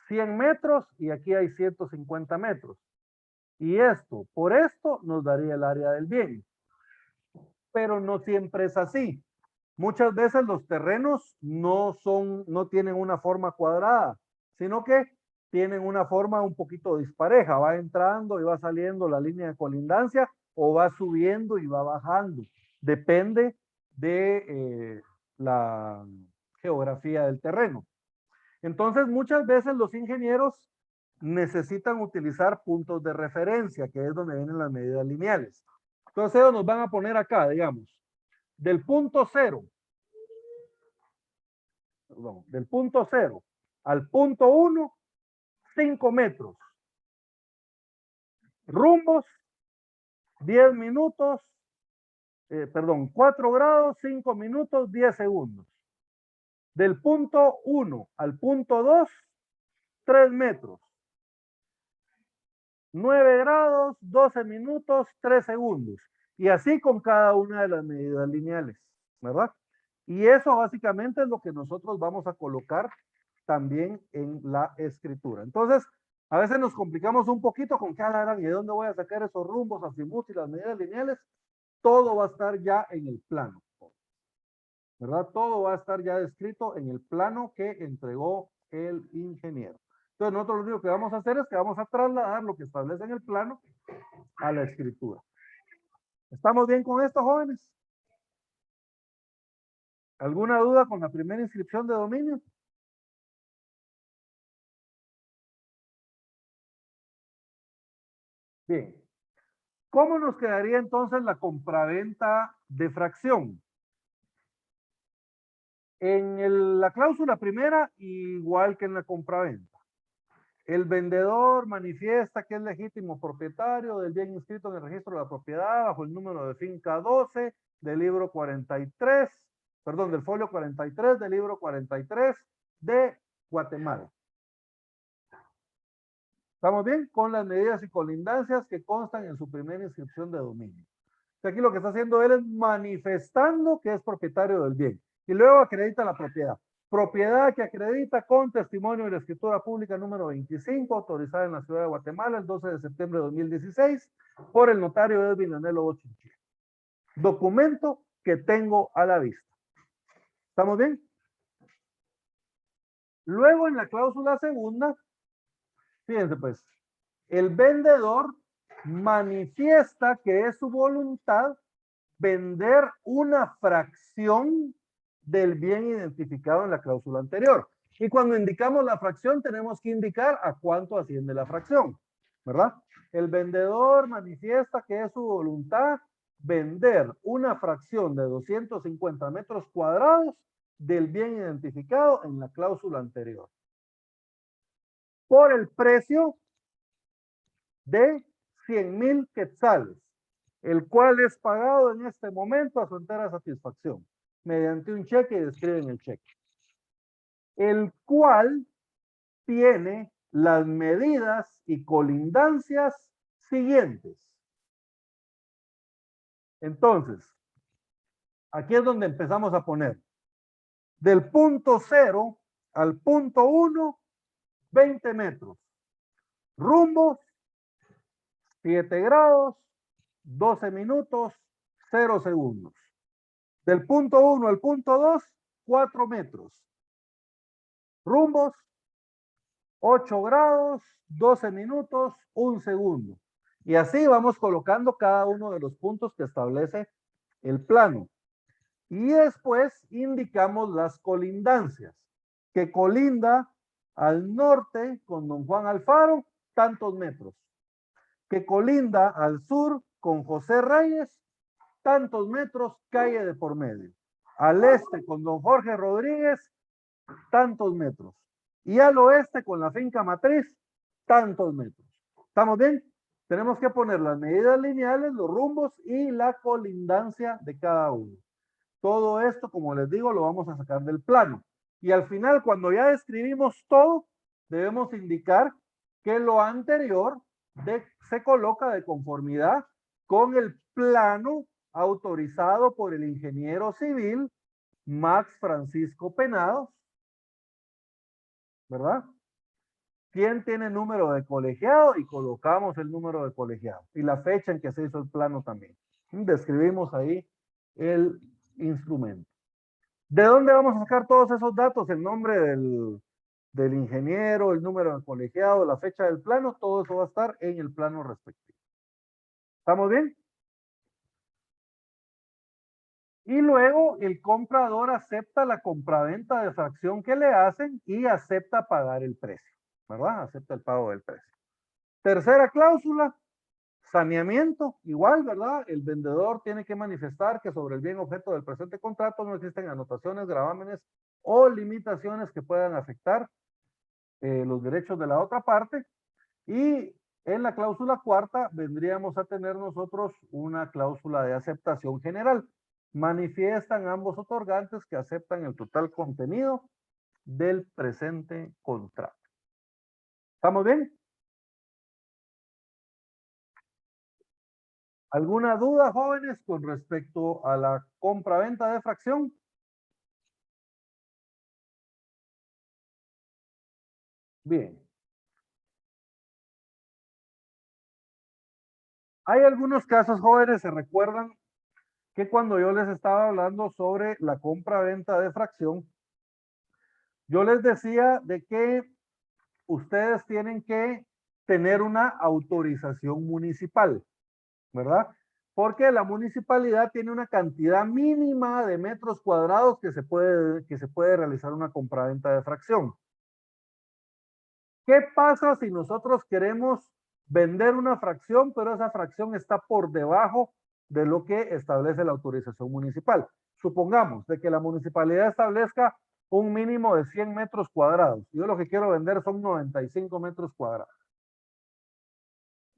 100 metros y aquí hay 150 metros. Y esto, por esto, nos daría el área del bien. Pero no siempre es así. Muchas veces los terrenos no tienen una forma cuadrada, sino que tienen una forma un poquito dispareja. Va entrando y va saliendo la línea de colindancia o va subiendo y va bajando. Depende de la geografía del terreno. Entonces, muchas veces los ingenieros necesitan utilizar puntos de referencia, que es donde vienen las medidas lineales. Entonces, ellos nos van a poner acá, digamos, del punto cero al punto 1, 5 metros. Rumbos, 10 minutos, 4 grados, 5 minutos, 10 segundos. Del punto 1 al punto 2, 3 metros. 9 grados, 12 minutos, 3 segundos. Y así con cada una de las medidas lineales, ¿verdad? Y eso básicamente es lo que nosotros vamos a colocar también en la escritura. Entonces, a veces nos complicamos un poquito con qué harán y de dónde voy a sacar esos rumbos, azimuts y las medidas lineales. Todo va a estar ya en el plano. ¿verdad? Todo va a estar ya descrito en el plano que entregó el ingeniero. Entonces nosotros lo único que vamos a hacer es que vamos a trasladar lo que establece en el plano a la escritura. ¿Estamos bien con esto, jóvenes? ¿Alguna duda con la primera inscripción de dominio? Bien. ¿Cómo nos quedaría entonces la compraventa de fracción? En la cláusula primera, igual que en la compraventa. El vendedor manifiesta que es legítimo propietario del bien inscrito en el registro de la propiedad bajo el número de finca 12 del libro 43, perdón, del folio 43 del libro 43 de Guatemala. ¿Estamos bien? Con las medidas y colindancias que constan en su primera inscripción de dominio. Aquí lo que está haciendo él es manifestando que es propietario del bien. Y luego acredita la propiedad. Propiedad que acredita con testimonio de la escritura pública número 25, autorizada en la ciudad de Guatemala el 12 de septiembre de 2016 por el notario Edwin Anelo Bochinchilla. Documento que tengo a la vista. ¿Estamos bien? Luego en la cláusula segunda, fíjense pues, el vendedor manifiesta que es su voluntad vender una fracción del bien identificado en la cláusula anterior. Y cuando indicamos la fracción, tenemos que indicar a cuánto asciende la fracción, ¿verdad? El vendedor manifiesta que es su voluntad vender una fracción de 250 metros cuadrados del bien identificado en la cláusula anterior. Por el precio de 100,000 quetzales, el cual es pagado en este momento a su entera satisfacción, mediante un cheque y describen el cheque, el cual tiene las medidas y colindancias siguientes. Entonces, aquí es donde empezamos a poner del punto 0 al punto 1, 20 metros. Rumbo, 7 grados, 12 minutos, 0 segundos. Del punto 1 al punto 2, 4 metros. Rumbos, 8 grados, 12 minutos, 1 segundo. Y así vamos colocando cada uno de los puntos que establece el plano. Y después indicamos las colindancias, que colinda al norte con Don Juan Alfaro, tantos metros. Que colinda al sur con José Reyes, tantos metros, calle de por medio. Al este con Don Jorge Rodríguez, tantos metros. Y al oeste con la finca matriz, tantos metros. ¿Estamos bien? Tenemos que poner las medidas lineales, los rumbos y la colindancia de cada uno. Todo esto, como les digo, lo vamos a sacar del plano. Y al final, cuando ya describimos todo, debemos indicar que lo anterior se coloca de conformidad con el plano autorizado por el ingeniero civil Max Francisco Penados, ¿verdad? ¿Quién tiene número de colegiado? Y colocamos el número de colegiado y la fecha en que se hizo el plano también. Describimos ahí el instrumento. ¿De dónde vamos a sacar todos esos datos? El nombre del ingeniero, el número de colegiado, la fecha del plano, todo eso va a estar en el plano respectivo. ¿Estamos bien? Y luego el comprador acepta la compraventa de fracción que le hacen y acepta pagar el precio, ¿verdad? Acepta el pago del precio. Tercera cláusula, saneamiento, igual, ¿verdad? El vendedor tiene que manifestar que sobre el bien objeto del presente contrato no existen anotaciones, gravámenes o limitaciones que puedan afectar los derechos de la otra parte. Y en la cláusula cuarta vendríamos a tener nosotros una cláusula de aceptación general. Manifiestan ambos otorgantes que aceptan el total contenido del presente contrato. ¿Estamos bien? ¿Alguna duda, jóvenes, con respecto a la compra-venta de fracción? Bien. Hay algunos casos, jóvenes, se recuerdan que cuando yo les estaba hablando sobre la compra-venta de fracción, yo les decía de que ustedes tienen que tener una autorización municipal, ¿verdad? Porque la municipalidad tiene una cantidad mínima de metros cuadrados que se puede realizar una compraventa de fracción. ¿Qué pasa si nosotros queremos vender una fracción, pero esa fracción está por debajo de lo que establece la autorización municipal? Supongamos de que la municipalidad establezca un mínimo de 100 metros cuadrados. Yo lo que quiero vender son 95 metros cuadrados.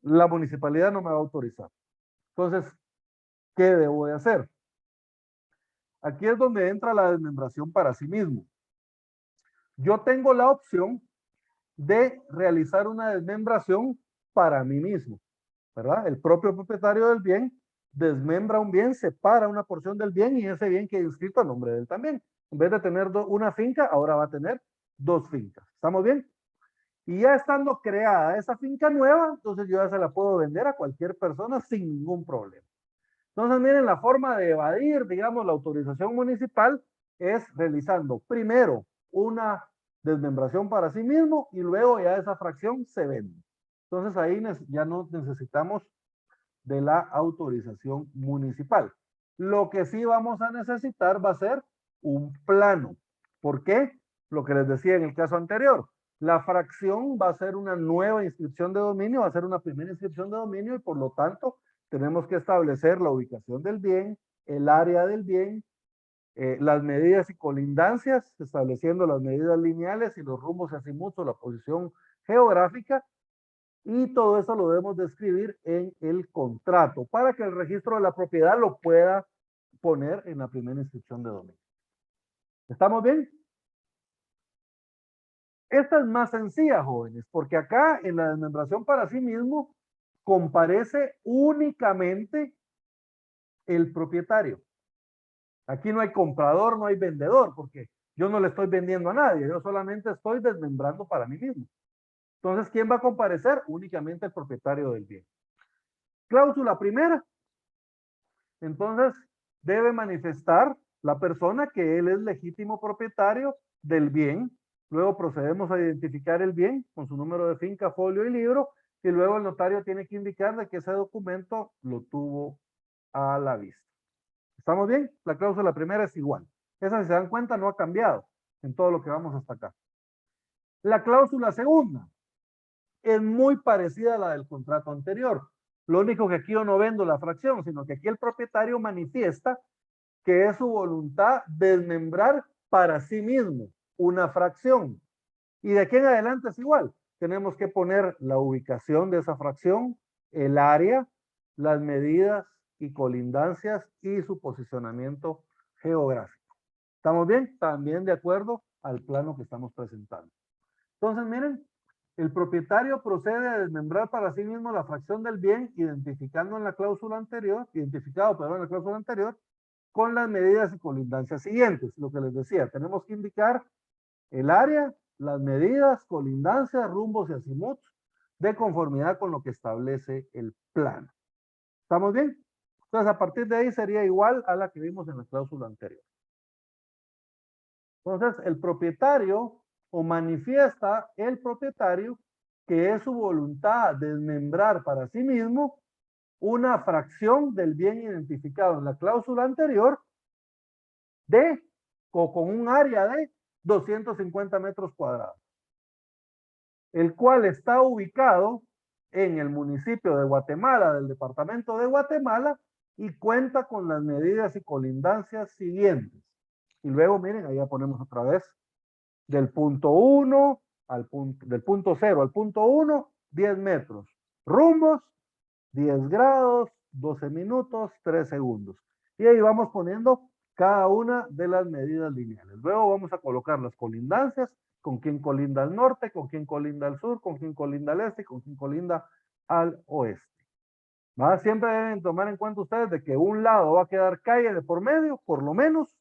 La municipalidad no me va a autorizar. Entonces, ¿qué debo de hacer? Aquí es donde entra la desmembración para sí mismo. Yo tengo la opción de realizar una desmembración para mí mismo, ¿verdad? El propio propietario del bien desmembra un bien, separa una porción del bien y ese bien queda inscrito a nombre de él también. En vez de tener una finca, ahora va a tener 2 fincas. ¿Estamos bien? Y ya estando creada esa finca nueva, entonces yo ya se la puedo vender a cualquier persona sin ningún problema. Entonces, miren, la forma de evadir, digamos, la autorización municipal es realizando primero una desmembración para sí mismo y luego ya esa fracción se vende. Entonces ahí ya no necesitamos de la autorización municipal. Lo que sí vamos a necesitar va a ser un plano. ¿Por qué? Lo que les decía en el caso anterior. La fracción va a ser una nueva inscripción de dominio, va a ser una primera inscripción de dominio y por lo tanto tenemos que establecer la ubicación del bien, el área del bien, las medidas y colindancias, estableciendo las medidas lineales y los rumbos y azimutos, la posición geográfica, y todo eso lo debemos describir en el contrato para que el registro de la propiedad lo pueda poner en la primera inscripción de dominio. ¿Estamos bien? Esta es más sencilla, jóvenes, porque acá en la desmembración para sí mismo comparece únicamente el propietario. Aquí no hay comprador, no hay vendedor, porque yo no le estoy vendiendo a nadie, yo solamente estoy desmembrando para mí mismo. Entonces, ¿quién va a comparecer? Únicamente el propietario del bien. Cláusula primera. Entonces, debe manifestar la persona que él es legítimo propietario del bien. Luego procedemos a identificar el bien con su número de finca, folio y libro. Y luego el notario tiene que indicar de que ese documento lo tuvo a la vista. ¿Estamos bien? La cláusula primera es igual. Esa, si se dan cuenta, no ha cambiado en todo lo que vamos hasta acá. La cláusula segunda es muy parecida a la del contrato anterior. Lo único que aquí yo no vendo la fracción, sino que aquí el propietario manifiesta que es su voluntad desmembrar para sí mismo una fracción. Y de aquí en adelante es igual. Tenemos que poner la ubicación de esa fracción, el área, las medidas y colindancias y su posicionamiento geográfico. ¿Estamos bien? También de acuerdo al plano que estamos presentando. Entonces, miren, el propietario procede a desmembrar para sí mismo la fracción del bien, identificado en la cláusula anterior, con las medidas y colindancias siguientes. Lo que les decía, tenemos que indicar el área, las medidas, colindancias, rumbos y azimuts de conformidad con lo que establece el plano. ¿Estamos bien? Entonces, a partir de ahí sería igual a la que vimos en la cláusula anterior. Entonces, el propietario o manifiesta el propietario que es su voluntad desmembrar para sí mismo una fracción del bien identificado en la cláusula anterior o con un área de 250 metros cuadrados, el cual está ubicado en el municipio de Guatemala, del departamento de Guatemala, y cuenta con las medidas y colindancias siguientes. Y luego, miren, ahí ya ponemos otra vez, del punto 1 del punto 0 al punto 1, 10 metros. Rumbos, 10 grados, 12 minutos, 3 segundos. Y ahí vamos poniendo cada una de las medidas lineales. Luego vamos a colocar las colindancias, con quién colinda al norte, con quién colinda al sur, con quién colinda al este, con quién colinda al oeste. ¿Va? Siempre deben tomar en cuenta ustedes de que un lado va a quedar calle de por medio, por lo menos.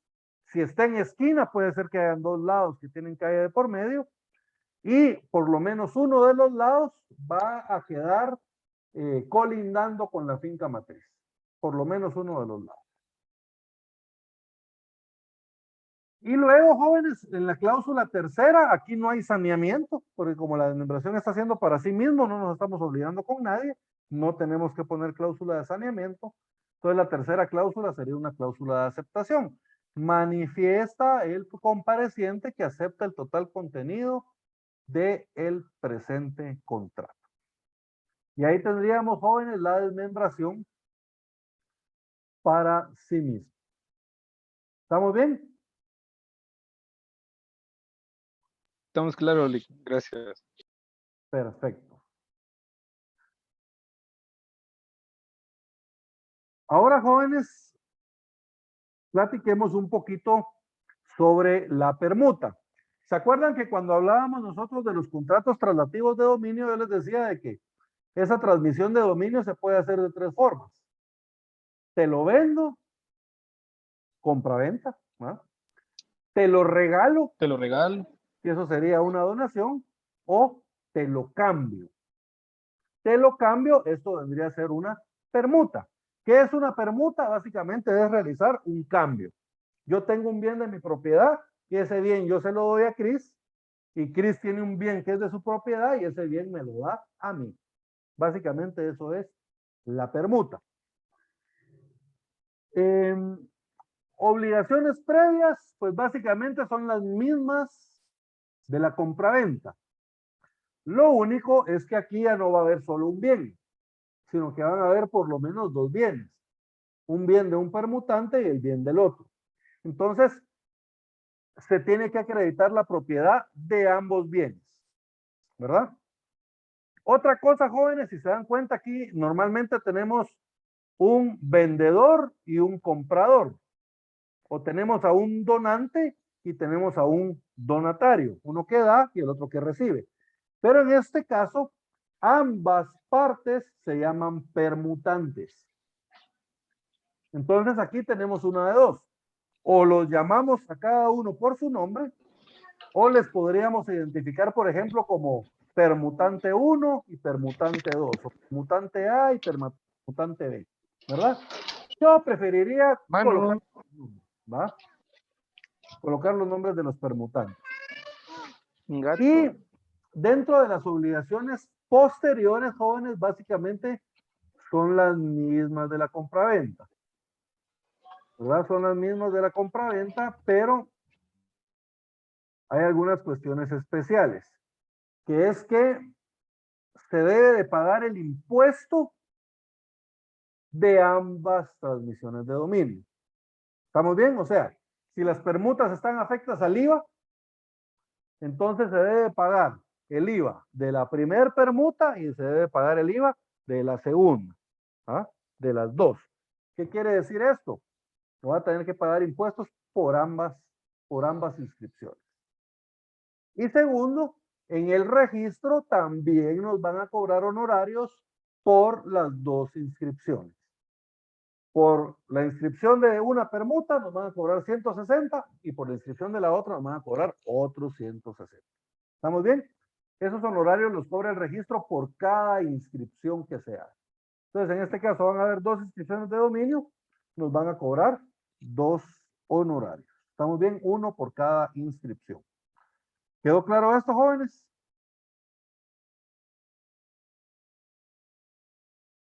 Si está en esquina, puede ser que hayan 2 lados que tienen calle de por medio. Y por lo menos uno de los lados va a quedar colindando con la finca matriz. Por lo menos uno de los lados. Y luego, jóvenes, en la cláusula tercera, aquí no hay saneamiento, porque como la desmembración está haciendo para sí mismo, no nos estamos obligando con nadie, no tenemos que poner cláusula de saneamiento. Entonces, la tercera cláusula sería una cláusula de aceptación. Manifiesta el compareciente que acepta el total contenido del presente contrato. Y ahí tendríamos, jóvenes, la desmembración para sí mismo. ¿Estamos bien? Estamos claros, Lick. Gracias. Perfecto. Ahora, jóvenes, platiquemos un poquito sobre la permuta. ¿Se acuerdan que cuando hablábamos nosotros de los contratos traslativos de dominio, yo les decía de que esa transmisión de dominio se puede hacer de tres formas? Te lo vendo, compraventa, ¿no? Te lo regalo, Te lo regalo. y eso sería una donación, o te lo cambio. Te lo cambio, esto vendría a ser una permuta. ¿Qué es una permuta? Básicamente es realizar un cambio. Yo tengo un bien de mi propiedad y ese bien yo se lo doy a Cris y Cris tiene un bien que es de su propiedad y ese bien me lo da a mí. Básicamente eso es la permuta. Obligaciones previas, pues básicamente son las mismas de la compraventa. Lo único es que aquí ya no va a haber solo un bien, sino que van a haber por lo menos dos bienes. Un bien de un permutante y el bien del otro. Entonces, se tiene que acreditar la propiedad de ambos bienes, ¿verdad? Otra cosa, jóvenes, si se dan cuenta aquí, normalmente tenemos un vendedor y un comprador. O tenemos a un donante y tenemos a un donatario. Uno que da y el otro que recibe. Pero en este caso, ambas partes se llaman permutantes. Entonces aquí tenemos una de dos. O los llamamos a cada uno por su nombre, o les podríamos identificar, por ejemplo, como permutante 1 y permutante 2, o permutante A y permutante B, ¿verdad? Yo preferiría colocar, ¿va? Colocar los nombres de los permutantes. Gato. Y dentro de las obligaciones posteriores, jóvenes, básicamente son las mismas de la compraventa, ¿verdad? Son las mismas de la compraventa, pero hay algunas cuestiones especiales, que es que se debe de pagar el impuesto de ambas transmisiones de dominio. ¿Estamos bien? O sea, si las permutas están afectas al IVA, entonces se debe pagar el IVA de la primer permuta y se debe pagar el IVA de la segunda, ¿ah? De las dos. ¿Qué quiere decir esto? No va a tener que pagar impuestos por ambas inscripciones. Y segundo, en el registro también nos van a cobrar honorarios por las dos inscripciones. Por la inscripción de una permuta nos van a cobrar 160 y por la inscripción de la otra nos van a cobrar otros 160. ¿Estamos bien? Esos honorarios los cobra el registro por cada inscripción que se haga. Entonces, en este caso van a haber dos inscripciones de dominio, nos van a cobrar dos honorarios. ¿Estamos bien? Uno por cada inscripción. ¿Quedó claro esto, jóvenes?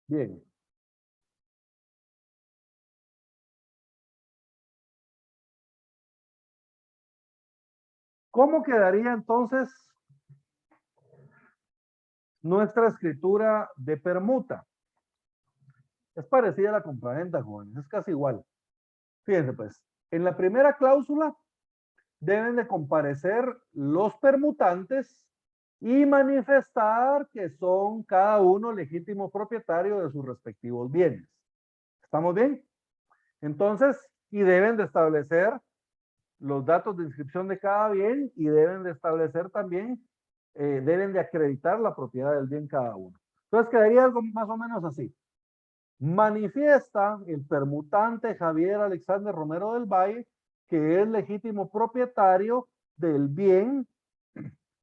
Bien. ¿Cómo quedaría entonces nuestra escritura de permuta? Es parecida a la compraventa, jóvenes, es casi igual. Fíjense pues, en la primera cláusula deben de comparecer los permutantes y manifestar que son cada uno legítimo propietario de sus respectivos bienes. ¿Estamos bien? Entonces, y deben de establecer los datos de inscripción de cada bien y deben de establecer también, deben de acreditar la propiedad del bien cada uno. Entonces quedaría algo más o menos así. Manifiesta el permutante Javier Alexander Romero del Valle que es legítimo propietario del bien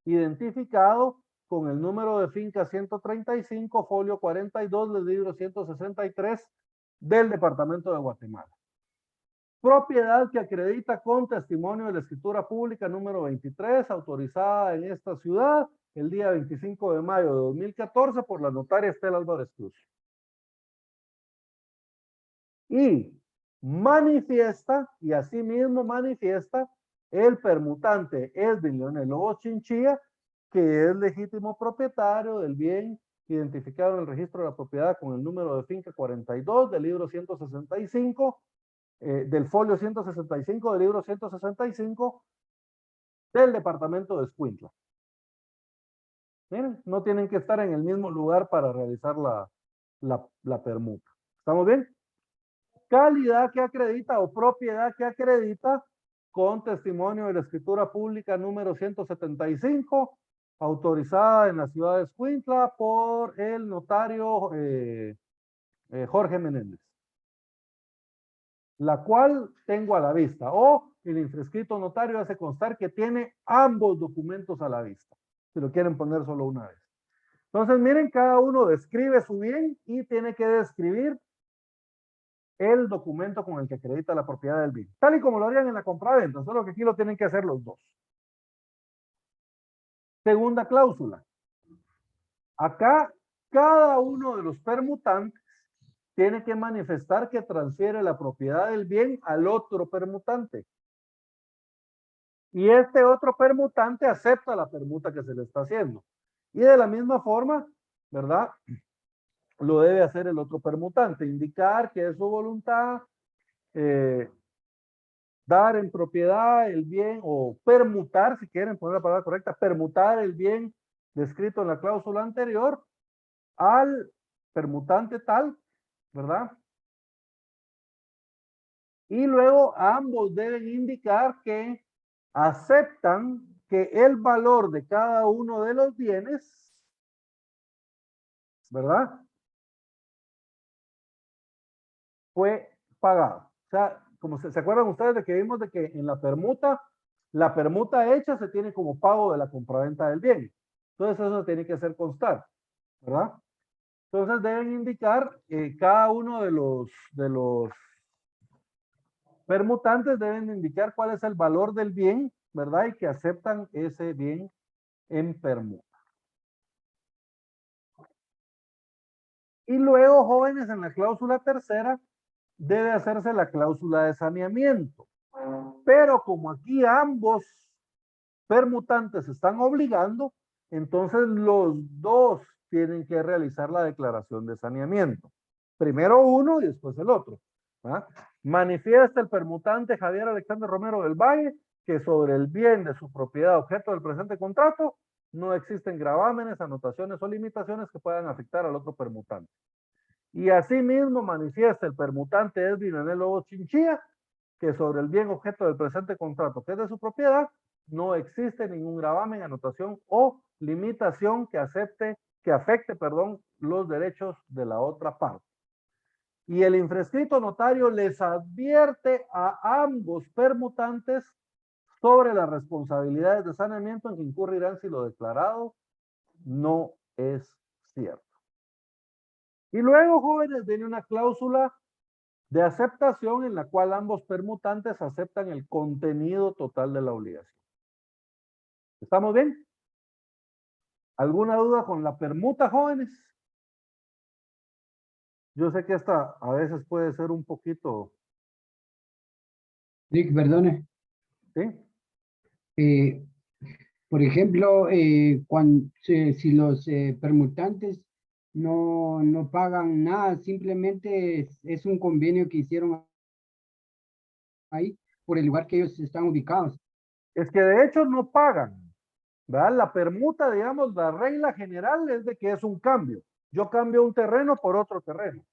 identificado con el número de finca 135, folio 42 del libro 163 del Departamento de Guatemala. propiedad que acredita con testimonio de la escritura pública número 23, autorizada en esta ciudad el día 25 de mayo de 2014 por la notaria Estela Álvarez Cruz. Y manifiesta, y asimismo manifiesta, el permutante Edwin Leonel Lobos Chinchilla, que es legítimo propietario del bien identificado en el registro de la propiedad con el número de finca 42 del libro 165, del folio 165 del libro 165 del departamento de Escuintla. Miren, no tienen que estar en el mismo lugar para realizar la permuta. ¿Estamos bien? Calidad que acredita o propiedad que acredita con testimonio de la escritura pública número 175, autorizada en la ciudad de Escuintla por el notario Jorge Menéndez, la cual tengo a la vista, o el infrescrito notario hace constar que tiene ambos documentos a la vista, si lo quieren poner solo una vez. Entonces, miren, cada uno describe su bien y tiene que describir el documento con el que acredita la propiedad del bien, tal y como lo harían en la compraventa, solo que aquí lo tienen que hacer los dos. Segunda cláusula. Acá, cada uno de los permutantes tiene que manifestar que transfiere la propiedad del bien al otro permutante. Y este otro permutante acepta la permuta que se le está haciendo. Y de la misma forma, ¿verdad? Lo debe hacer el otro permutante, indicar que es su voluntad, dar en propiedad el bien, o permutar, si quieren poner la palabra correcta, permutar el bien descrito en la cláusula anterior al permutante tal, ¿verdad? Y luego ambos deben indicar que aceptan que el valor de cada uno de los bienes, ¿verdad?, fue pagado. O sea, como se acuerdan ustedes de que vimos de que en la permuta hecha se tiene como pago de la compraventa del bien. Entonces eso tiene que hacer constar, ¿verdad? Entonces deben indicar cada uno de los permutantes deben indicar cuál es el valor del bien, ¿verdad? Y que aceptan ese bien en permuta. Y luego, jóvenes, en la cláusula tercera debe hacerse la cláusula de saneamiento. Pero como aquí ambos permutantes están obligando, entonces los dos tienen que realizar la declaración de saneamiento. Primero uno y después el otro. ¿Ah? Manifiesta el permutante Javier Alexander Romero del Valle que sobre el bien de su propiedad objeto del presente contrato no existen gravámenes, anotaciones o limitaciones que puedan afectar al otro permutante. Y asimismo manifiesta el permutante Edwin Leonel Lobos Chinchilla que sobre el bien objeto del presente contrato que es de su propiedad no existe ningún gravamen, anotación o limitación que afecte, los derechos de la otra parte. Y el infrescrito notario les advierte a ambos permutantes sobre las responsabilidades de saneamiento en que incurrirán si lo declarado no es cierto. Y luego, jóvenes, viene una cláusula de aceptación en la cual ambos permutantes aceptan el contenido total de la obligación. ¿Estamos bien? ¿Alguna duda con la permuta, jóvenes? Yo sé que esta a veces puede ser un poquito... Rick, perdone. ¿Sí? Por ejemplo, si los permutantes no pagan nada, simplemente es un convenio que hicieron ahí por el lugar que ellos están ubicados. Es que de hecho no pagan, ¿verdad? La permuta, digamos, la regla general es de que es un cambio. Yo cambio un terreno por otro terreno.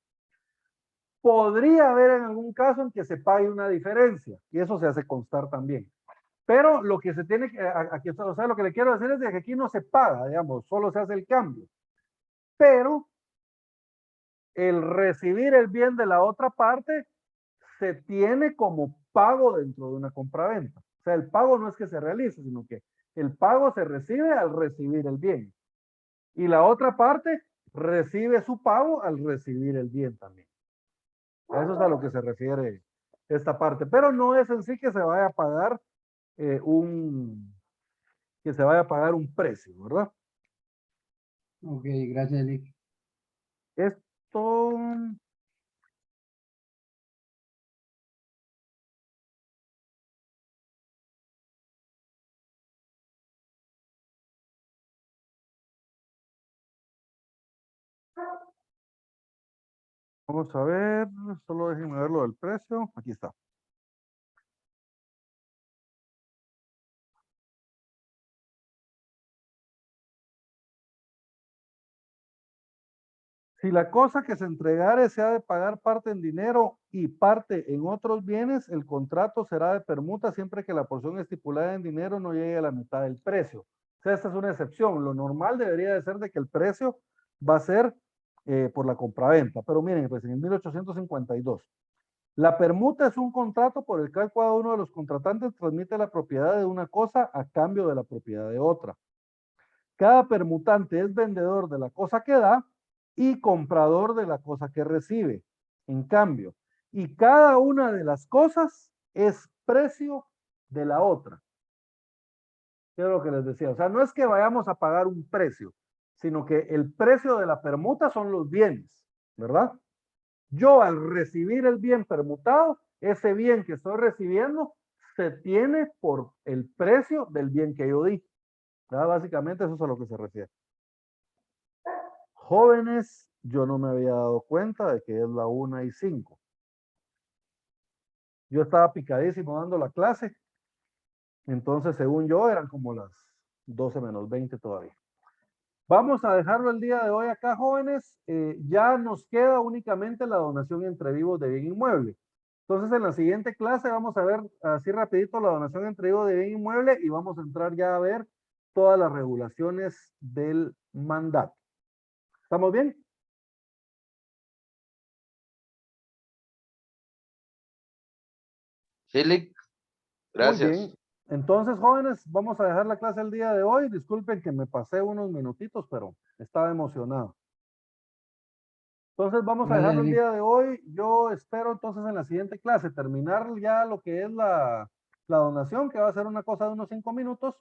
Podría haber en algún caso en que se pague una diferencia, y eso se hace constar también. Pero lo que se tiene que, aquí, o sea, lo que le quiero decir es de que aquí no se paga, digamos, solo se hace el cambio. Pero el recibir el bien de la otra parte se tiene como pago dentro de una compraventa. O sea, el pago no es que se realice, sino que el pago se recibe al recibir el bien. Y la otra parte recibe su pago al recibir el bien también. A eso es a lo que se refiere esta parte, pero no es en sí que se vaya a pagar un precio, ¿verdad? Ok, gracias, Lick. Esto, vamos a ver, solo déjenme ver lo del precio, aquí está. Si la cosa que se entregare se ha de pagar parte en dinero y parte en otros bienes, el contrato será de permuta siempre que la porción estipulada en dinero no llegue a la mitad del precio. O sea, esta es una excepción. Lo normal debería de ser de que el precio va a ser por la compraventa. Pero miren, pues en el 1852. La permuta es un contrato por el cual cada uno de los contratantes transmite la propiedad de una cosa a cambio de la propiedad de otra. Cada permutante es vendedor de la cosa que da y comprador de la cosa que recibe. En cambio, y cada una de las cosas es precio de la otra. ¿Qué es lo que les decía? O sea, no es que vayamos a pagar un precio, sino que el precio de la permuta son los bienes, ¿verdad? Yo al recibir el bien permutado, ese bien que estoy recibiendo se tiene por el precio del bien que yo di. ¿Verdad? Básicamente eso es a lo que se refiere. Jóvenes, yo no me había dado cuenta de que es la 1:05. Yo estaba picadísimo dando la clase. Entonces, según yo, eran como las 12 menos 20 todavía. Vamos a dejarlo el día de hoy acá, jóvenes. Ya nos queda únicamente la donación entre vivos de bien inmueble. Entonces, en la siguiente clase vamos a ver así rapidito la donación entre vivos de bien inmueble y vamos a entrar ya a ver todas las regulaciones del mandato. ¿Estamos bien? Sí, Lick, Muy gracias. bien. Entonces, jóvenes, vamos a dejar la clase el día de hoy. Disculpen que me pasé unos minutitos, pero estaba emocionado. Entonces, vamos a dejarlo el día de hoy. Yo espero entonces en la siguiente clase terminar ya lo que es la donación, que va a ser una cosa de unos 5 minutos.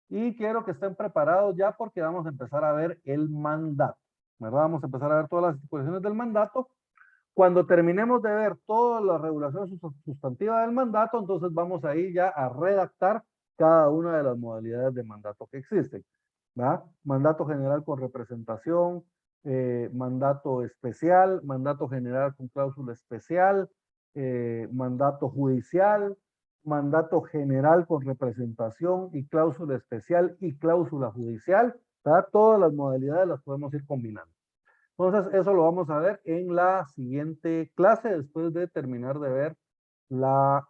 Y quiero que estén preparados ya porque vamos a empezar a ver el mandato, ¿verdad? Vamos a empezar a ver todas las disposiciones del mandato. Cuando terminemos de ver todas las regulaciones sustantivas del mandato, entonces vamos a ir ya a redactar cada una de las modalidades de mandato que existen. ¿Va? Mandato general con representación, mandato especial, mandato general con cláusula especial, mandato judicial, mandato general con representación y cláusula especial y cláusula judicial. ¿Va? Todas las modalidades las podemos ir combinando. Entonces, eso lo vamos a ver en la siguiente clase después de terminar de ver la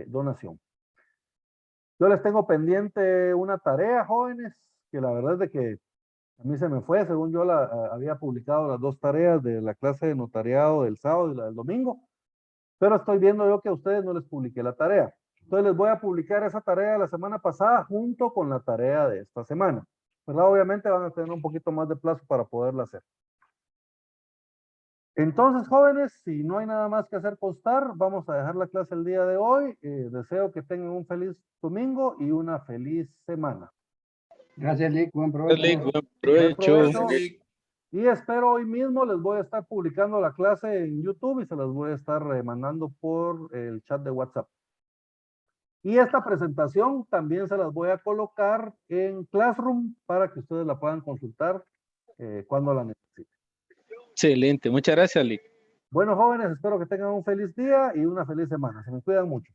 donación. Yo les tengo pendiente una tarea, jóvenes, que la verdad es de que a mí se me fue, según yo había publicado las 2 tareas de la clase de notariado del sábado y la del domingo, pero estoy viendo yo que a ustedes no les publiqué la tarea. Entonces les voy a publicar esa tarea de la semana pasada junto con la tarea de esta semana. ¿Verdad? Obviamente van a tener un poquito más de plazo para poderla hacer. Entonces, jóvenes, si no hay nada más que hacer constar, vamos a dejar la clase el día de hoy. Deseo que tengan un feliz domingo y una feliz semana. Gracias, Lick. Buen Lick, provecho. buen Buen provecho. provecho. Y espero hoy mismo les voy a estar publicando la clase en YouTube y se las voy a estar mandando por el chat de WhatsApp. Y esta presentación también se las voy a colocar en Classroom para que ustedes la puedan consultar cuando la necesiten. Excelente, muchas gracias, Lick. Bueno, jóvenes, espero que tengan un feliz día y una feliz semana. Se me cuidan mucho.